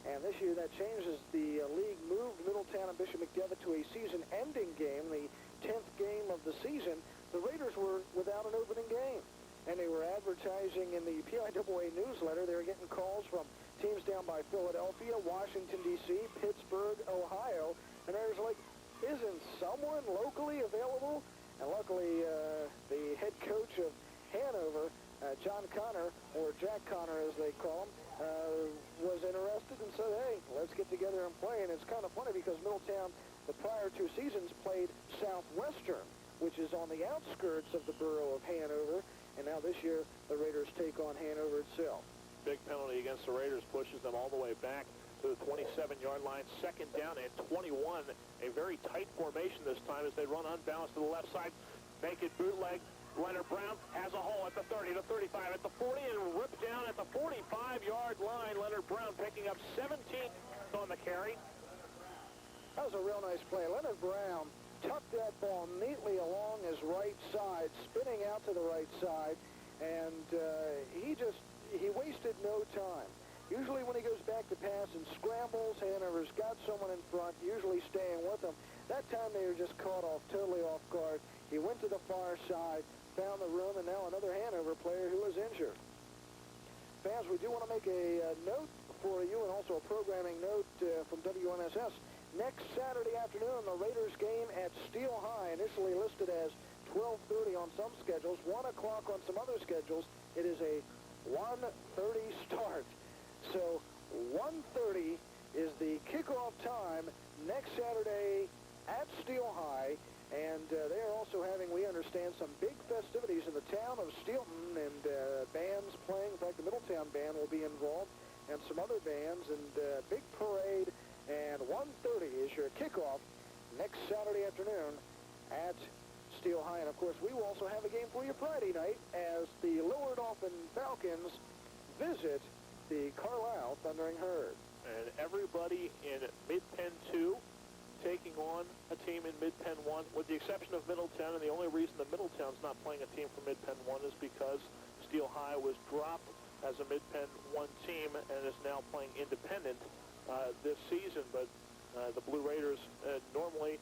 And this year that changes. The league moved Middletown and Bishop McDevitt to a season-ending game, the 10th game of the season. The Raiders were without an opening game. And they were advertising in the PIAA newsletter. They were getting calls from teams down by Philadelphia, Washington, D.C., Pittsburgh, Ohio. And there's like, isn't someone locally available? And luckily, the head coach of Hanover, John Connor, or Jack Connor as they call him, was interested and said, hey, let's get together and play. And it's kind of funny because Middletown, the prior 2 seasons, played Southwestern, which is on the outskirts of the borough of Hanover. And now this year, the Raiders take on Hanover itself. big penalty against the Raiders pushes them all the way back to the 27-yard line. Second down and 21. A very tight formation this time as they run unbalanced to the left side. Make it bootleg. Leonard Brown has a hole at the 30, the 35, at the 40, and ripped down at the 45-yard line. Leonard Brown picking up 17 on the carry. That was a real nice play. Leonard Brown tucked that ball neatly along his right side, spinning out to the right side, and he wasted no time. Usually when he goes back to pass and scrambles, Hanover's got someone in front, usually staying with him. That time they were just caught totally off guard. He went to the far side, found the room, and now another Hanover player who was injured. Fans, we do want to make a note for you, and also a programming note from WNSS. Next Saturday afternoon, the Raiders game at Steel High, initially listed as 12:30 on some schedules, 1 o'clock on some other schedules. It is a 1:30 start. So 1:30 is the kickoff time next Saturday at Steel High. And they are also having, we understand, some big festivities in the town of Steelton, and bands playing. In fact, the Middletown band will be involved, and some other bands, and big parade. And 1:30 is your kickoff next Saturday afternoon at Steel High. And, of course, we will also have a game for you Friday night as the Lower Dolphin Falcons visit the Carlisle Thundering Herd. And everybody in Mid-Penn 2 taking on a team in Mid-Penn 1, with the exception of Middletown. And the only reason that Middletown's not playing a team from Mid-Penn 1 is because Steel High was dropped as a Mid-Penn 1 team and is now playing independent this season. But the Blue Raiders normally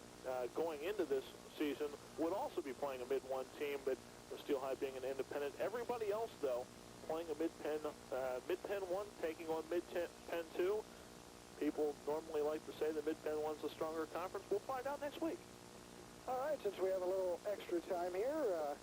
going into this season would also be playing a Mid-1 team, but the Steel High being an independent. Everybody else, though, playing a Mid-Penn 1, taking on Mid-Penn 2. People normally like to say the Mid-Penn 1's a stronger conference. We'll find out next week. All right, since we have a little extra time here,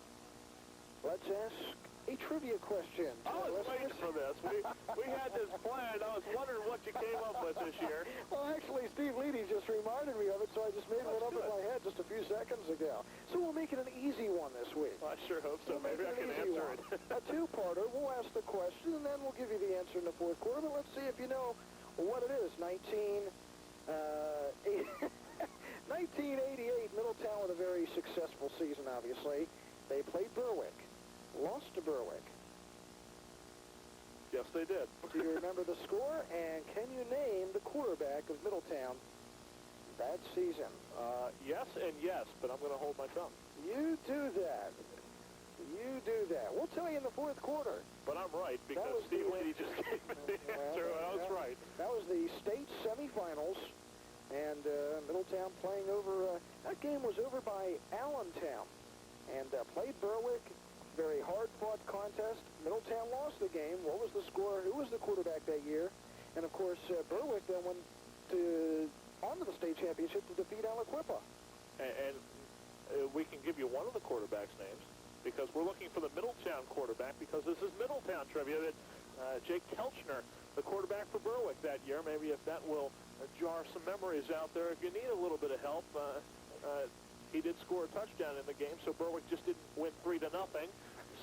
let's ask a trivia question. I was waiting for this. We had this planned. I was wondering what you came up with this year. Well, actually, Steve Leedy just reminded me of it, so I just made one up in my head just a few seconds ago. So we'll make it an easy one this week. I sure hope so. Maybe I can answer it. A two-parter. We'll ask the question, and then we'll give you the answer in the fourth quarter. But let's see if you know what it is. 1988, Middletown with a very successful season, obviously. They played Berwick, lost to Berwick. Yes, they did. Do you remember the score? And can you name the quarterback of Middletown that season? Yes and yes, but I'm going to hold my tongue. You do that. You do that. We'll tell you in the fourth quarter. But I'm right, because Steve Leedy just gave me the answer, and I was right. That was the state semifinals, and Middletown playing over, that game was over by Allentown, and played Berwick. Very hard-fought contest. Middletown lost the game. What was the score? Who was the quarterback that year? And, of course, Berwick then went onto the state championship to defeat Aliquippa. And we can give you one of the quarterbacks' names, because we're looking for the Middletown quarterback, because this is Middletown trivia. That Jake Kelchner, the quarterback for Berwick that year. Maybe if that will jar some memories out there. If you need a little bit of help, he did score a touchdown in the game, so Berwick just didn't win 3-0.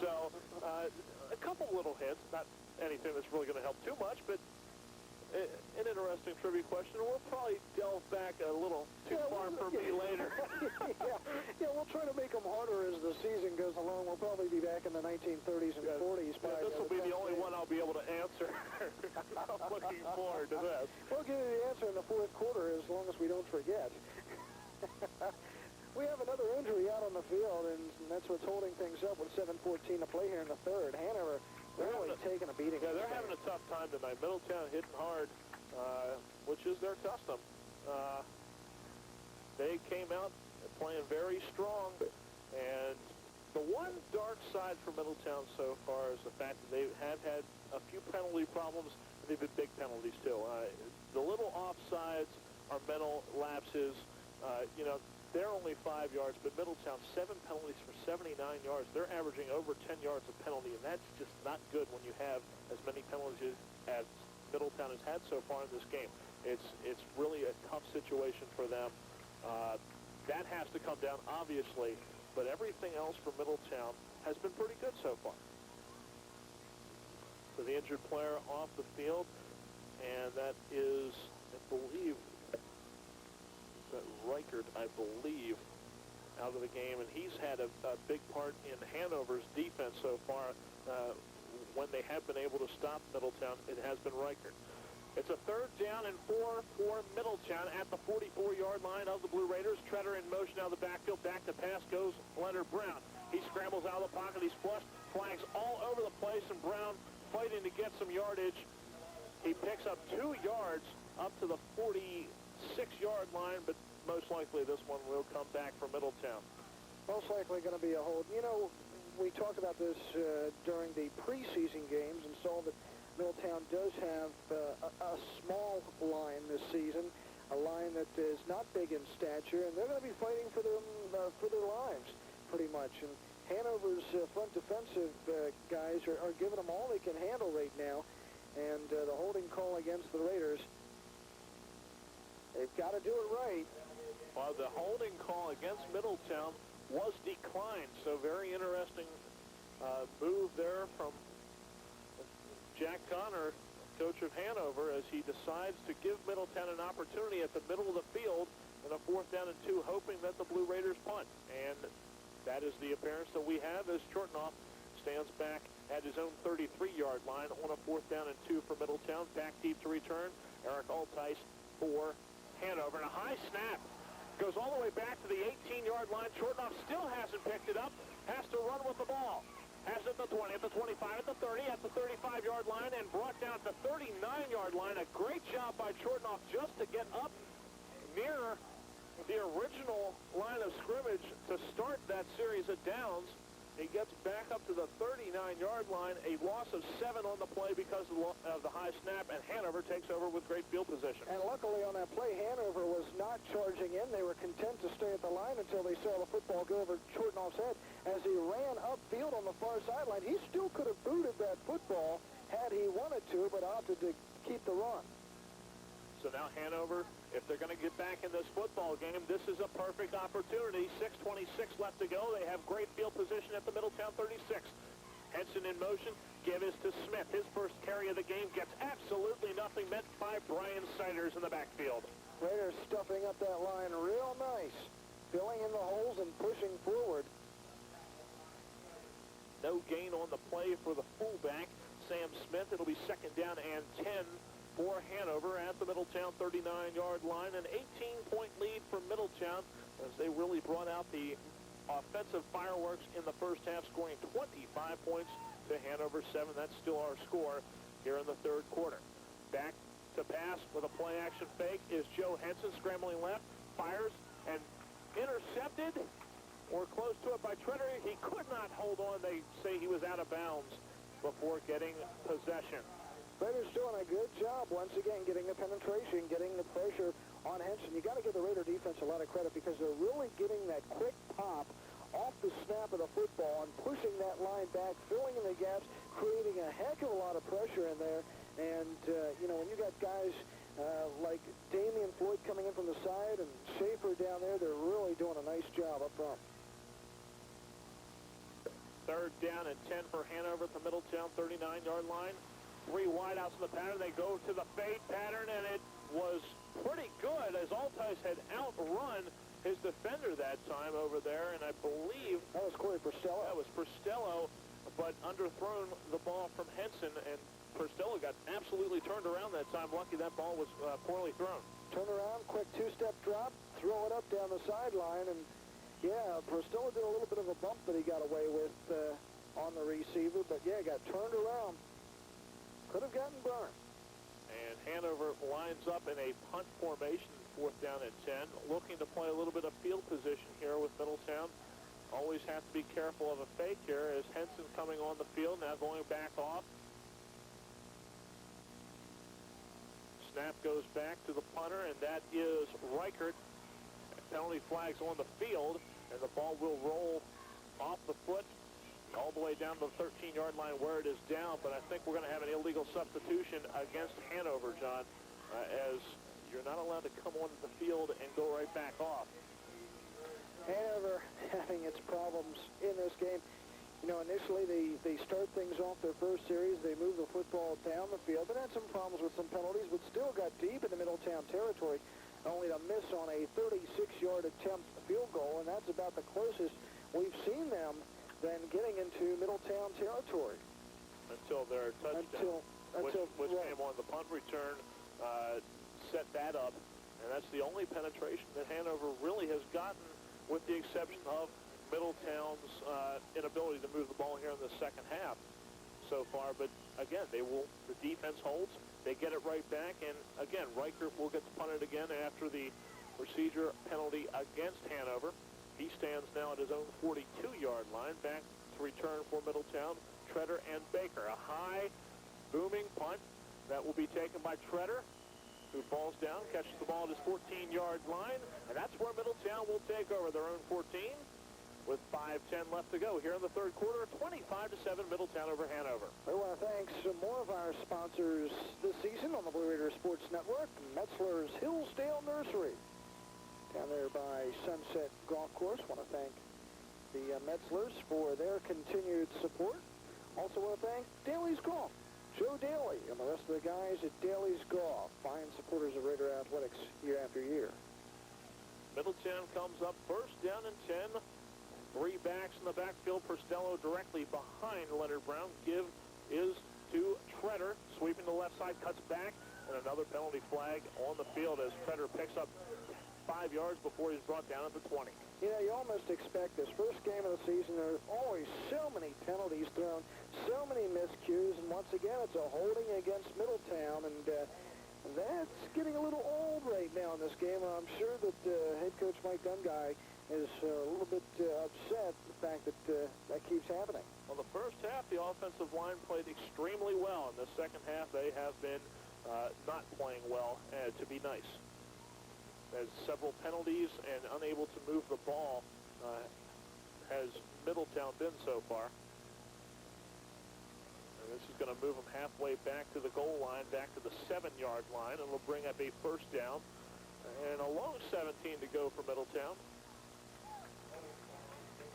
So a couple little hints, not anything that's really going to help too much, but an interesting trivia question. We'll probably delve back a little too far for me later. yeah, we'll try to make them harder as the season goes along. We'll probably be back in the 1930s and 40s. Yeah, this will be the only one I'll be able to answer. I'm looking forward to this. We'll give you the answer in the fourth quarter as long as we don't forget. We have another injury out on the field, and that's what's holding things up with 7:14 to play here in the third. Hanover really taking a beating. Yeah, they're having a tough time tonight. Middletown hitting hard, which is their custom. They came out playing very strong, and the one dark side for Middletown so far is the fact that they have had a few penalty problems, and they've been big penalties too. The little offsides are mental lapses. You know, they're only 5 yards, but Middletown, 7 penalties for 79 yards. They're averaging over 10 yards of penalty, and that's just not good when you have as many penalties as Middletown has had so far in this game. It's really a tough situation for them. That has to come down, obviously, but everything else for Middletown has been pretty good so far. with the injured player off the field. And that is, I believe, that Reichert, I believe, out of the game. And he's had a big part in Hanover's defense so far. When they have been able to stop Middletown, it has been Reichert. It's a 3rd down and 4 for Middletown at the 44-yard line of the Blue Raiders. Treader in motion out of the backfield. Back to pass goes Leonard Brown. He scrambles out of the pocket. He's flushed. Flags all over the place, and Brown fighting to get some yardage. He picks up 2 yards up to the 46-yard line, but most likely this one will come back for Middletown. Most likely going to be a hold. You know, we talked about this during the preseason games and saw that Middletown does have a small line this season, a line that is not big in stature, and they're going to be fighting for their lives pretty much. And Hanover's front defensive guys are giving them all they can handle right now, and the holding call against the Raiders, they've got to do it right. Well, the holding call against Middletown was declined, so very interesting move there from Jack Connor, coach of Hanover, as he decides to give Middletown an opportunity at the middle of the field in a 4th down and 2, hoping that the Blue Raiders punt. And that is the appearance that we have as Chortnoff stands back at his own 33-yard line on a 4th down and 2 for Middletown. Back deep to return, Eric Altice for Hanover. And a high snap goes all the way back to the 18-yard line. Chortnoff still hasn't picked it up, has to run with the ball. Has it at the 20, at the 25, at the 30, at the 35-yard line, and brought down at the 39-yard line. A great job by Chortnoff just to get up near the original line of scrimmage to start that series of downs. He gets back up to the 39-yard line, a loss of 7 on the play because of the high snap, and Hanover takes over with great field position. And luckily on that play, Hanover was not charging in. They were content to stay at the line until they saw the football go over Chortnoff's head. As he ran upfield on the far sideline, he still could have booted that football had he wanted to, but opted to keep the run. So now Hanover, if they're going to get back in this football game, this is a perfect opportunity. 6:26 left to go. They have great field position at the Middletown 36. Henson in motion. Give is to Smith. His first carry of the game gets absolutely nothing, met by Brian Siders in the backfield. Raiders stuffing up that line real nice, filling in the holes and pushing forward. No gain on the play for the fullback, Sam Smith. It'll be 2nd down and 10 for Hanover at the Middletown 39-yard line. An 18-point lead for Middletown as they really brought out the offensive fireworks in the first half, scoring 25 points to Hanover 7. That's still our score here in the 3rd quarter. Back to pass with a play-action fake is Joe Henson, scrambling left, fires, and intercepted or close to it by Treader. He could not hold on. They say he was out of bounds before getting possession. Raiders doing a good job once again getting the penetration, getting the pressure on Henson. You got to give the Raider defense a lot of credit because they're really getting that quick pop off the snap of the football and pushing that line back, filling in the gaps, creating a heck of a lot of pressure in there. And, you know, when you got guys like Damian Floyd coming in from the side and Schaefer down there, they're really doing a nice job up front. 3rd down and 10 for Hanover at the Middletown 39-yard line. 3 wideouts in the pattern. They go to the fade pattern, and it was pretty good as Altice had outrun his defender that time over there, and I believe that was Corey Perstello. That was Perstello, but underthrown the ball from Henson, and Perstello got absolutely turned around that time. Lucky that ball was poorly thrown. Turn around, quick 2-step drop, throw it up down the sideline, and yeah, Perstello did a little bit of a bump that he got away with on the receiver, but yeah, got turned around. Could have gotten burned. And Hanover lines up in a punt formation, 4th down and 10, looking to play a little bit of field position here with Middletown. Always have to be careful of a fake here as Henson coming on the field, now going back off. Snap goes back to the punter, and that is Reichert. Penalty flags on the field, and the ball will roll off the foot all the way down to the 13-yard line where it is down, but I think we're going to have an illegal substitution against Hanover, John, as you're not allowed to come onto the field and go right back off. Hanover having its problems in this game. You You know, initially they start things off their first series. They move the football down the field, but had some problems with some penalties, but still got deep into Middletown territory, only to miss on a 36-yard attempt field goal, and that's about the closest we've seen them then getting into Middletown territory. Until their touchdown, which came on the punt return, set that up, and that's the only penetration that Hanover really has gotten, with the exception of Middletown's inability to move the ball here in the second half so far. But again, the defense holds, they get it right back, and again, Reichert will get punted again after the procedure penalty against Hanover. He stands now at his own 42-yard line, back to return for Middletown, Treader and Baker. A high, booming punt that will be taken by Treader, who falls down, catches the ball at his 14-yard line, and that's where Middletown will take over their own 14 with 5:10 left to go here in the third quarter. 25-7 Middletown over Hanover. We want to thank some more of our sponsors this season on the Blue Raider Sports Network. Metzler's Hillsdale Nursery down there by Sunset Golf Course. Want to thank the Metzlers for their continued support. Also want to thank Daly's Golf, Joe Daly, and the rest of the guys at Daly's Golf, fine supporters of Raider Athletics year after year. Middletown comes up first down and 10. Three backs in the backfield. Perstello directly behind Leonard Brown. Give is to Treader. Sweeping to the left side, cuts back, and another penalty flag on the field as Treader picks up 5 yards before he's brought down at the 20. You know, you almost expect this first game of the season. There are always so many penalties thrown, so many miscues, and once again, it's a holding against Middletown, and that's getting a little old right now in this game. I'm sure that head coach Mike Dungai is a little bit upset at the fact that that keeps happening. Well, the first half, the offensive line played extremely well. In the second half, they have been not playing well, to be nice. There's several penalties and unable to move the ball has Middletown been so far. And this is going to move them halfway back to the goal line, back to the 7-yard line, and will bring up a first down. And a long 17 to go for Middletown.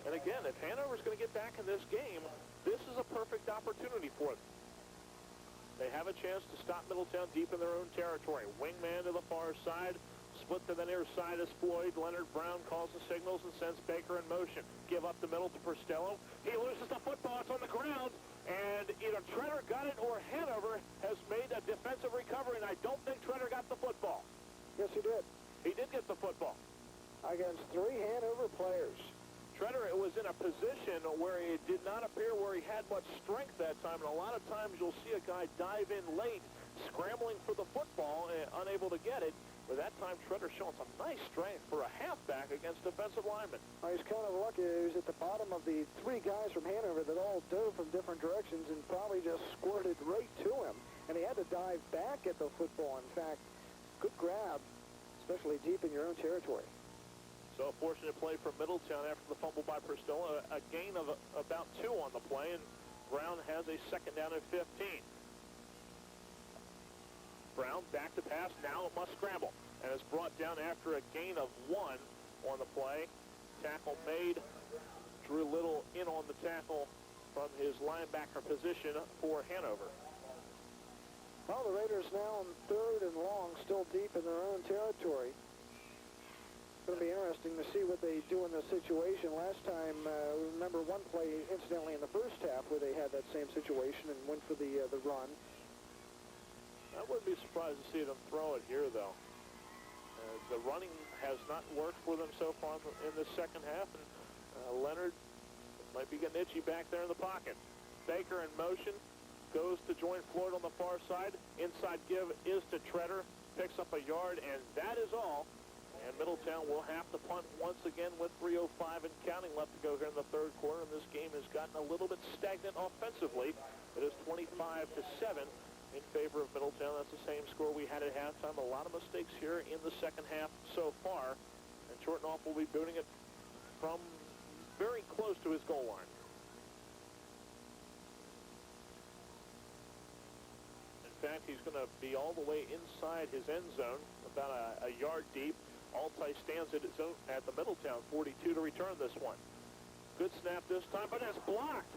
And again, if Hanover's going to get back in this game, this is a perfect opportunity for them. They have a chance to stop Middletown deep in their own territory. Wingman to the far side. Split to the near side is Floyd. Leonard Brown calls the signals and sends Baker in motion. Give up the middle to Perstello. He loses the football. It's on the ground. And either Treader got it or Hanover has made a defensive recovery, and I don't think Treader got the football. Yes, he did. He did get the football. Against 3 Hanover players. Treader was in a position where it did not appear where he had much strength that time, and a lot of times you'll see a guy dive in late, scrambling for the football, unable to get it. But that time, Treader showing some nice strength for a halfback against defensive linemen. He's kind of lucky. He was at the bottom of the 3 guys from Hanover that all dove from different directions and probably just squirted right to him. And he had to dive back at the football. In fact, good grab, especially deep in your own territory. So a fortunate play from Middletown after the fumble by Perstello. A gain of about 2 on the play, and Brown has a second down at 15. Brown back to pass, now must scramble, and is brought down after a gain of 1 on the play. Tackle made. Drew Little in on the tackle from his linebacker position for Hanover. Well, the Raiders now on 3rd and long, still deep in their own territory. It's going to be interesting to see what they do in this situation. Last time, we remember one play, incidentally, in the first half where they had that same situation and went for the run. I wouldn't be surprised to see them throw it here, though. The running has not worked for them so far in the second half, and Leonard might be getting itchy back there in the pocket. Baker in motion, goes to join Floyd on the far side. Inside give is to Treader, picks up a yard, and that is all. And Middletown will have to punt once again with 3:05 and counting left to go here in the third quarter, and this game has gotten a little bit stagnant offensively. It is 25-7. In favor of Middletown. That's the same score we had at halftime. A lot of mistakes here in the second half so far. And Shortnoff will be booting it from very close to his goal line. In fact, he's going to be all the way inside his end zone, about a yard deep. Altai stands at the Middletown 42 to return this one. Good snap this time, but it's blocked.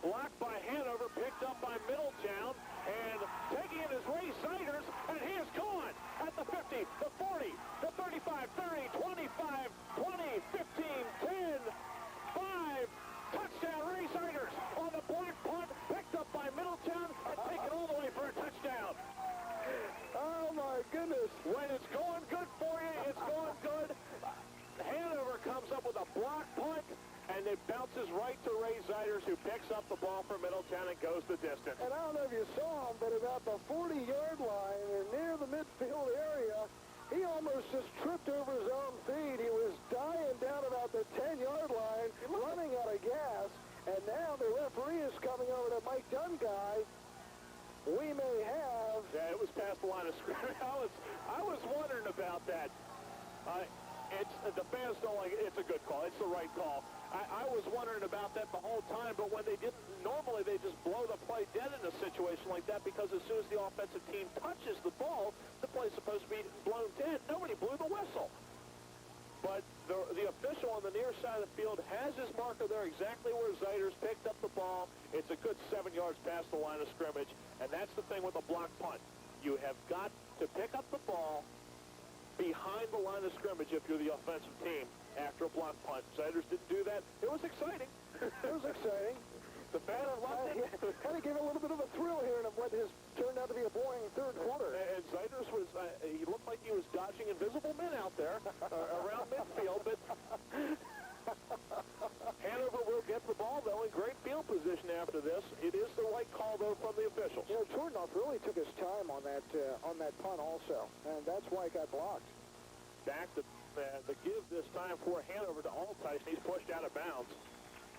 Blocked by Hanover, picked up by Middletown, and taking it is Ray Siders, and he is gone at the 50, the 40, the 35, 30, 25, 20, 15, 10, 5. Touchdown, Ray Siders on the block punt, picked up by Middletown, and taken all the way for a touchdown. Oh, my goodness. When it's going good for you, it's going good. Hanover comes up with a block punt, and it bounces right to Ray Siders, who picks up the ball from Middletown and goes the distance. And I don't know if you saw him, but about the 40-yard line and near the midfield area, he almost just tripped over his own feet. He was dying down about the 10-yard line, running out of gas, and now the referee is coming over to Mike Dunguy. We may have... Yeah, it was past the line of scrimmage. I was wondering about that. The fans don't like it. It's a good call. It's the right call. I was wondering about that the whole time, but when they didn't, normally they just blow the play dead in a situation like that, because as soon as the offensive team touches the ball, the play's supposed to be blown dead. Nobody blew the whistle. But the official on the near side of the field has his marker there exactly where Siders picked up the ball. It's a good 7 yards past the line of scrimmage, and that's the thing with a block punt. You have got to pick up the ball behind the line of scrimmage if you're the offensive team after a block punt. Siders didn't do that. It was exciting. It was exciting. The fans loved it. Kind of gave a little bit of a thrill here in what has turned out to be a boring third quarter. And Siders was, he looked like he was dodging invisible men out there around midfield, but Hanover will get the ball, though, in great field position after this. It is the right call, though, from the officials. You know, Tornoff really took his time on that punt also, and that's why it got blocked. Back to the give this time for Hanover to Altice. He's pushed out of bounds.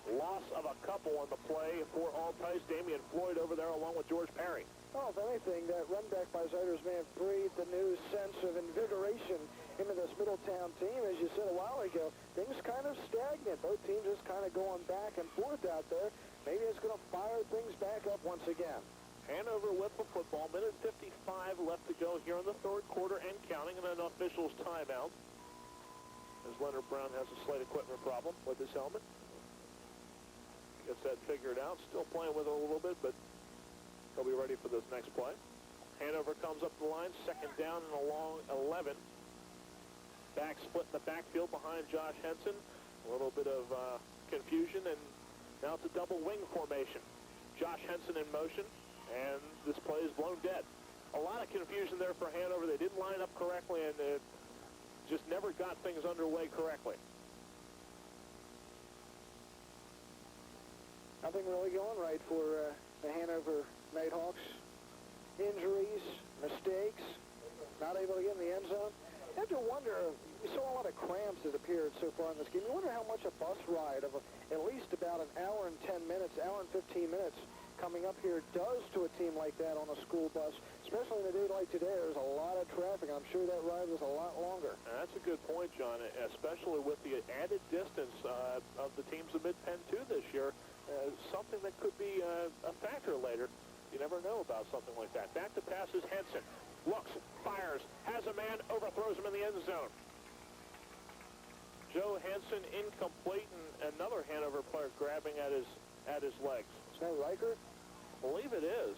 Loss of a couple on the play for Altice. Damian Floyd over there along with George Perry. Well, if anything, that run back by Siders may have breathed a new sense of invigoration into this Middletown team. As you said a while ago, things kind of stagnant. Both teams just kind of going back and forth out there. Maybe it's going to fire things back up once again. Hanover with the football. Minute 55 left to go here in the third quarter and counting, and an official's timeout, as Leonard Brown has a slight equipment problem with his helmet. Gets that figured out. Still playing with it a little bit, but he'll be ready for this next play. Hanover comes up the line, second down and a long 11. Back split in the backfield behind Josh Henson. A little bit of confusion, and now it's a double wing formation. Josh Henson in motion, and this play is blown dead. A lot of confusion there for Hanover. They didn't line up correctly, and just never got things underway correctly. Nothing really going right for the Hanover Nighthawks. Injuries, mistakes, not able to get in the end zone. I have to wonder, we saw a lot of cramps that appeared so far in this game. You wonder how much a bus ride of at least about an hour and 10 minutes, hour and 15 minutes coming up here does to a team like that on a school bus, especially in a day like today. There's a lot of traffic. I'm sure that ride was a lot longer. That's a good point, John, especially with the added distance of the teams of Mid-Penn 2 this year. Something that could be a factor later. You never know about something like that. Back to passes, Henson. Looks, fires, has a man, overthrows him in the end zone. Joe Henson incomplete, and another Hanover player grabbing at his legs. Is that Reichert? I believe it is.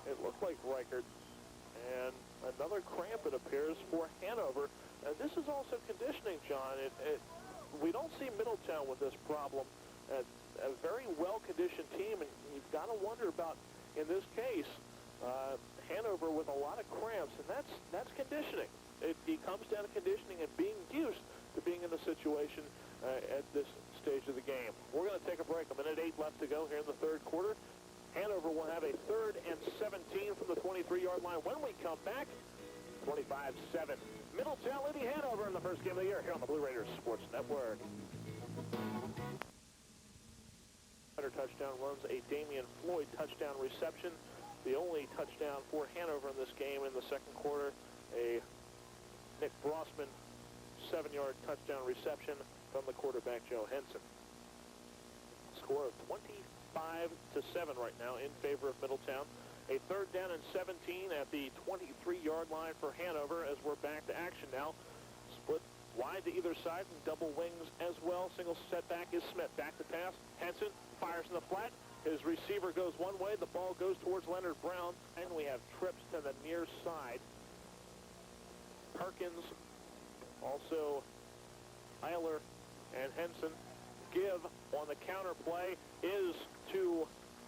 It looked like Reichert. And another cramp, it appears, for Hanover. And this is also conditioning, John. We don't see Middletown with this problem. A very well-conditioned team, and you've got to wonder about, in this case, Hanover with a lot of cramps, and that's conditioning. It comes down to conditioning and being used to being in the situation at this stage of the game. We're going to take a break. A minute 8 left to go here in the third quarter. Hanover will have a 3rd and 17 from the 23-yard line. When we come back, 25-7. Middletown leading Hanover in the first game of the year here on the Blue Raiders Sports Network. Touchdown runs, a Damian Floyd touchdown reception. The only touchdown for Hanover in this game in the second quarter. A Nick Brossman 7-yard touchdown reception from the quarterback, Joe Henson. Score of 25-7 right now in favor of Middletown. A 3rd down and 17 at the 23-yard line for Hanover as we're back to action now. Split wide to either side and double wings as well well. Single setback is Smith. Back to pass. Henson fires in the flat. His receiver goes one way. The ball goes towards Leonard Brown. And we have trips to the near side. Perkins, also Eiler and Henson. Give on the counter play is to,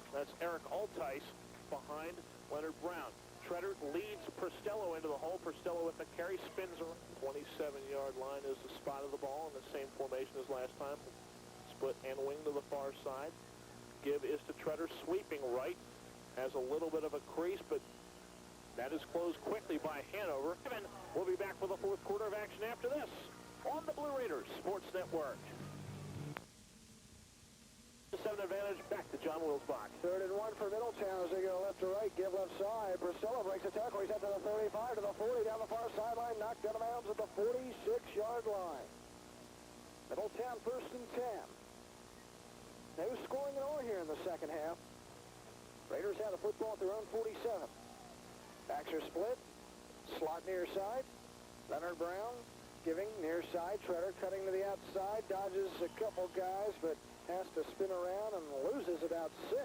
that's Eric Altice behind Leonard Brown. Treader leads Pristello into the hole. Pristello with the carry, spins around. 27-yard line is the spot of the ball in the same formation as last time. Split and wing to the far side. Give is to Treader, sweeping right. Has a little bit of a crease, but that is closed quickly by Hanover. And we'll be back for the fourth quarter of action after this on the Blue Raiders Sports Network. 7 advantage, back to John Will's box. 3rd and 1 for Middletown as they go left to right. Give left side. Priscilla breaks the tackle. He's up to the 35, to the 40, down the far sideline. Knocked out of bounds at the 46-yard line. Middletown 1st and 10. No scoring at all here in the second half. Raiders have the football at their own 47. Backs are split. Slot near side. Leonard Brown giving near side. Treader cutting to the outside. Dodges a couple guys, but has to spin around and loses about 6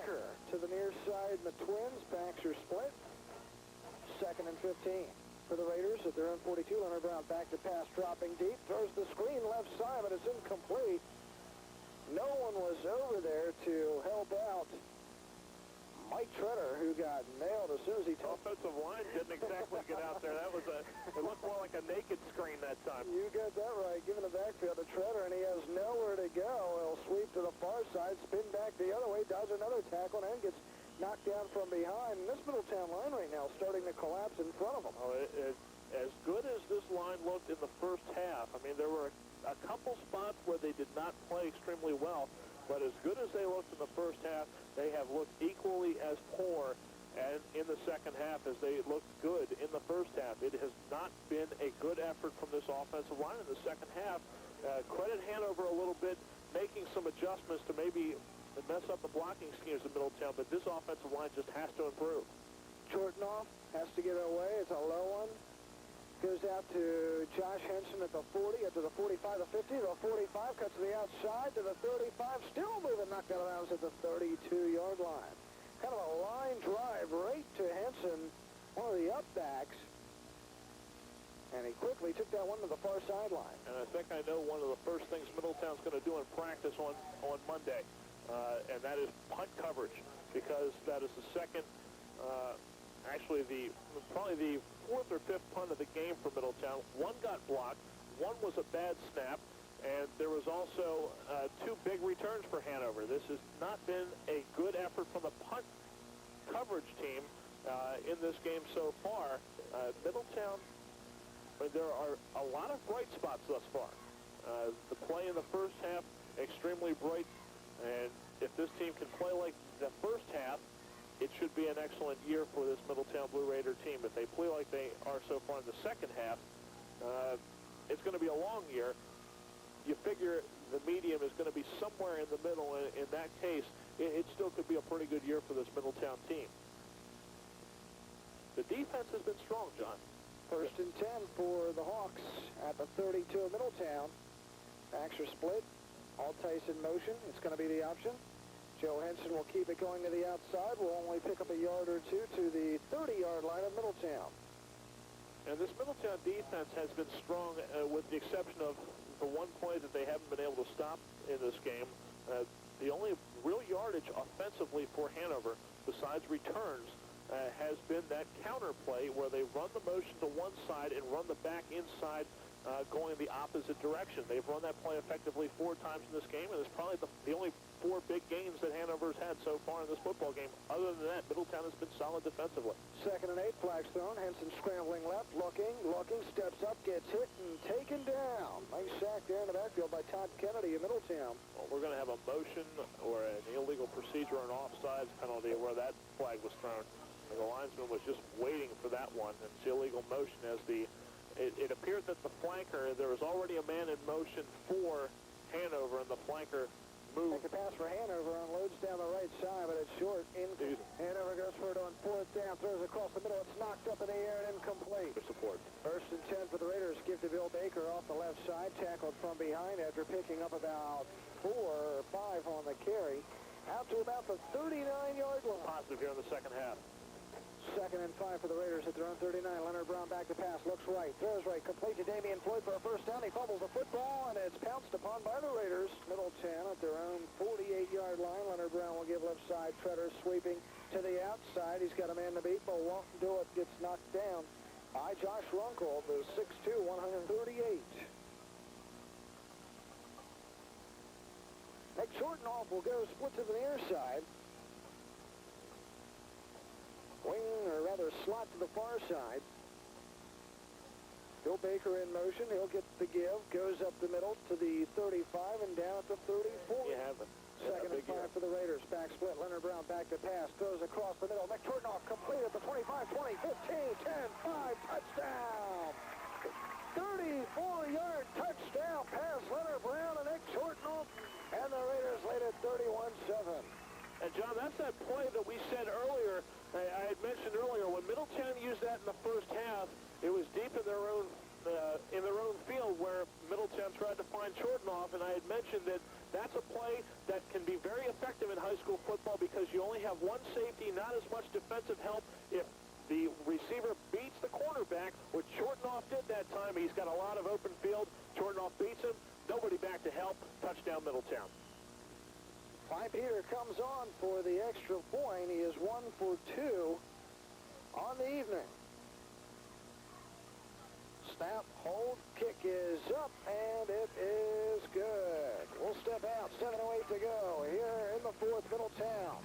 to the near side. And the Twins, backs are split. 2nd and 15 for the Raiders at their own 42. Leonard Brown back to pass, dropping deep. Throws the screen left side, but it's incomplete. No one was over there to help out Mike Treader, who got nailed as soon as he took. Offensive line didn't exactly get out there. That was it looked more like a naked screen that time. You got that right. Giving the backfield to Treader, and he has nowhere to go. He'll sweep to the far side, spin back the other way, dodge another tackle, and gets knocked down from behind. And this Middletown line right now is starting to collapse in front of him. Oh, as good as this line looked in the first half, I mean, there were a couple spots where they did not play extremely well. But as good as they looked in the first half, they have looked equally as poor and in the second half as they looked good in the first half. It has not been a good effort from this offensive line in the second half. Credit Hanover a little bit, making some adjustments to maybe mess up the blocking schemes in Middletown, but this offensive line just has to improve. Chortnoff has to get it away. It's a low one. Goes out to Josh Henson at the 40, up to the 45, the 50, the 45, cuts to the outside, to the 35, still moving, knocked out of bounds at the 32-yard line. Kind of a line drive right to Henson, one of the upbacks, and he quickly took that one to the far sideline. And I think I know one of the first things Middletown's going to do in practice on Monday, and that is punt coverage, because that is the second, actually probably the 4th or 5th punt of the game for Middletown. One got blocked, one was a bad snap, and there was also 2 big returns for Hanover. This has not been a good effort from the punt coverage team in this game so far. Middletown, there are a lot of bright spots thus far. The play in the first half, extremely bright, and if this team can play like the first half, it should be an excellent year for this Middletown Blue Raider team. If they play like they are so far in the second half, it's going to be a long year. You figure the medium is going to be somewhere in the middle. In that case, it still could be a pretty good year for this Middletown team. The defense has been strong, John. 1st and 10 for the Hawks at the 32 of Middletown. Backs are split. Altice in motion. It's going to be the option. Joe Henson will keep it going to the outside. Will only pick up a yard or 2 to the 30-yard line of Middletown. And this Middletown defense has been strong with the exception of the one play that they haven't been able to stop in this game. The only real yardage offensively for Hanover, besides returns, has been that counter play where they run the motion to one side and run the back inside going the opposite direction. They've run that play effectively 4 times in this game, and it's probably the only 4 big games that Hanover's had so far in this football game. Other than that, Middletown has been solid defensively. 2nd and 8, flags thrown. Henson scrambling left, looking, steps up, gets hit, and taken down. Nice sack there in the backfield by Todd Kennedy of Middletown. Well, we're going to have a motion or an illegal procedure or an offsides penalty where that flag was thrown. And the linesman was just waiting for that one. It's illegal motion as it appeared that the flanker, there was already a man in motion for Hanover, and the flanker move. Make a pass for Hanover, unloads down the right side, but it's short. Hanover goes for it on 4th down, throws across the middle. It's knocked up in the air and incomplete. For support. 1st and 10 for the Raiders. Give to Bill Baker off the left side, tackled from behind after picking up about 4 or 5 on the carry. Out to about the 39-yard line. Positive here in the second half. 2nd and 5 for the Raiders at their own 39. Leonard Brown back to pass, looks right, throws right, complete to Damian Floyd for a first down. He fumbles the football, and it's pounced upon by the Raiders. Middletown at their own 48-yard line. Leonard Brown will give left side. Treader sweeping to the outside. He's got a man to beat, but won't do it. Gets knocked down by Josh Runkle, the 6'2", 138. Nick Shortenoff will go split to the near side. Wing, or rather slot to the far side. Bill Baker in motion. He'll get the give. Goes up the middle to the 35 and down at the 34. You have it. 2nd and 5 for the Raiders. Back split. Leonard Brown back to pass. Throws across the middle. Nick Shortenoff complete at the 25, 20, 15, 10, 5. Touchdown! 34-yard touchdown pass. Leonard Brown and Nick Shortenoff. And the Raiders lead at 31-7. And, John, that's that play that we said earlier. I had mentioned earlier, when Middletown used that in the first half, it was deep in their own field where Middletown tried to find Shortenoff, and I had mentioned that that's a play that can be very effective in high school football because you only have one safety, not as much defensive help. If the receiver beats the cornerback, which Shortenoff did that time, he's got a lot of open field. Shortenoff beats him, nobody back to help, touchdown Middletown. Clyde Peter comes on for the extra point. He is 1 for 2 on the evening. Snap, hold, kick is up, and it is good. We'll step out, 7:08 to go here in the 4th, Middletown.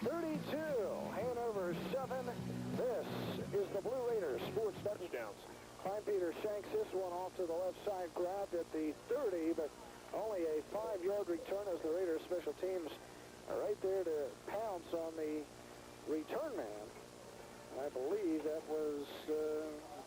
32, Hanover 7. This is the Blue Raiders Sports Touchdowns. Clyde Peter shanks this one off to the left side, grabbed at the 30, but only a 5-yard return as the Raiders special teams are right there to pounce on the return man. I believe that was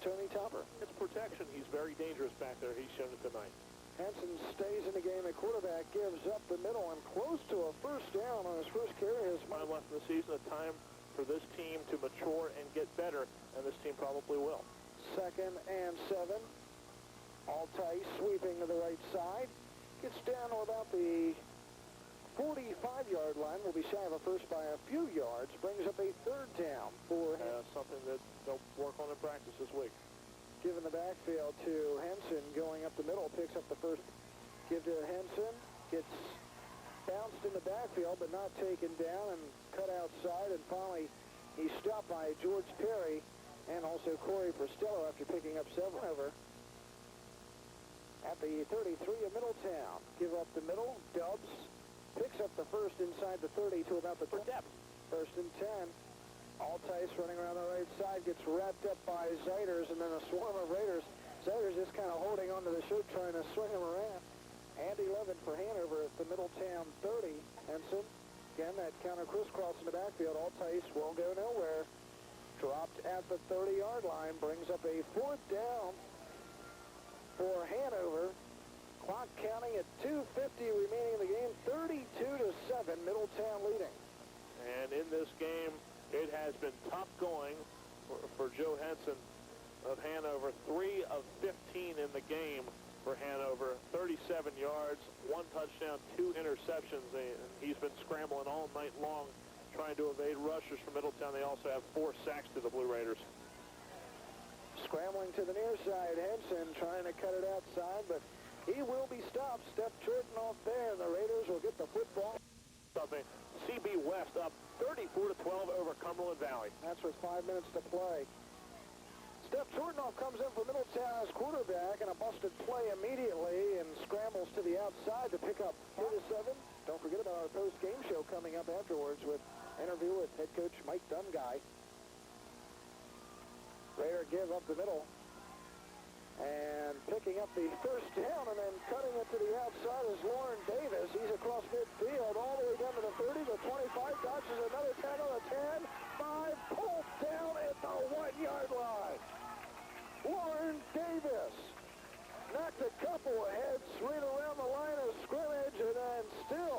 Tony Topper. It's protection. He's very dangerous back there. He's shown it tonight. Henson stays in the game. The quarterback gives up the middle and close to a first down on his first carry. His time left in the season, a time for this team to mature and get better, and this team probably will. 2nd and 7. Altice sweeping to the right side. Gets down to about the 45-yard line. Will be shy of a first by a few yards. Brings up a 3rd down for him. Something that they'll work on in practice this week. Given the backfield to Henson, going up the middle, picks up the first. Give to Henson. Gets bounced in the backfield, but not taken down and cut outside. And finally, he's stopped by George Perry and also Corey Pristillo after picking up several over. At the 33 of Middletown. Give up the middle. Dubs picks up the first inside the 30 to about the depth. 1st and 10. Altice running around the right side. Gets wrapped up by Zeiters and then a swarm of Raiders. Zeiters just kind of holding onto the shirt trying to swing him around. Andy Levin for Hanover at the Middletown 30. Henson. Again, that counter crisscross in the backfield. Altice will go nowhere. Dropped at the 30-yard line. Brings up a 4th down for Hanover. Clock counting at 2:50 remaining in the game. 32-7, Middletown leading. And in this game, it has been tough going for Joe Henson of Hanover. 3 of 15 in the game for Hanover. 37 yards, 1 touchdown, 2 interceptions. He's been scrambling all night long trying to evade rushers from Middletown. They also have 4 sacks to the Blue Raiders. Scrambling to the near side, Henson trying to cut it outside, but he will be stopped. Step Shortenoff there, and the Raiders will get the football. CB West up 34-12 over Cumberland Valley. That's with 5 minutes to play. Step Shortenoff comes in for Middletown as quarterback, and a busted play immediately, and scrambles to the outside to pick up 4-7. Don't forget about our post-game show coming up afterwards with interview with head coach Mike Dunguy. Raider give up the middle and picking up the first down and then cutting it to the outside is Lauren Davis. He's across midfield all the way down to the 30, the 25, dodges another tackle, the 10, 5, pulled down at the 1-yard line. Lauren Davis knocked a couple of heads right around the line of scrimmage and then still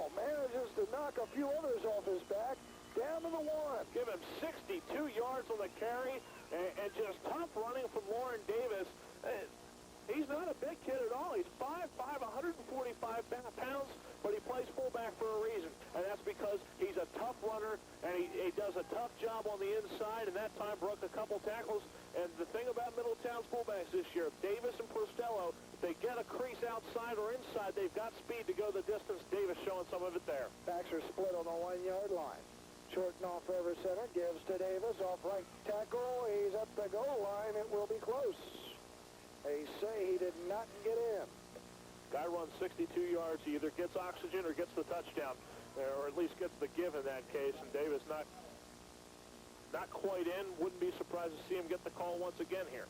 for a reason, and that's because he's a tough runner, and he does a tough job on the inside, and that time broke a couple tackles. And the thing about Middletown's fullbacks this year, Davis and Prostello, if they get a crease outside or inside, they've got speed to go the distance. Davis showing some of it there. Backs are split on the 1-yard line. Shorten off over center, gives to Davis, off right tackle. He's at the goal line. It will be close. They say he did not get in. Guy runs 62 yards. He either gets oxygen or gets the touchdown, or at least gets the give in that case. And Davis not quite in. Wouldn't be surprised to see him get the call once again here.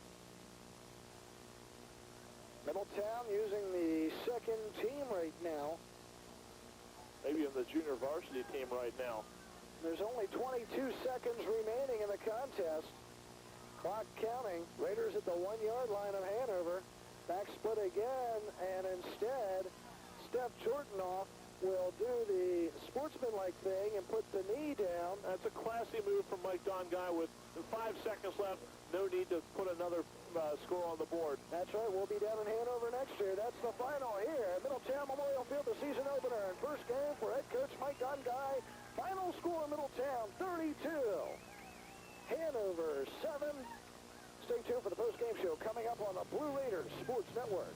Middletown using the second team right now. Maybe in the junior varsity team right now. There's only 22 seconds remaining in the contest. Clock counting. Raiders at the 1-yard line of Hanover. Back split again, and instead, Steph Jortanoff will do the sportsmanlike thing and put the knee down. That's a classy move from Mike Dongai with 5 seconds left. No need to put another score on the board. That's right. We'll be down in Hanover next year. That's the final here at Middletown Memorial Field, the season opener. And first game for head coach Mike Dongai. Final score, Middletown 32. Hanover 7. Stay tuned for the post-game show coming up on the Blue Raiders Sports Network.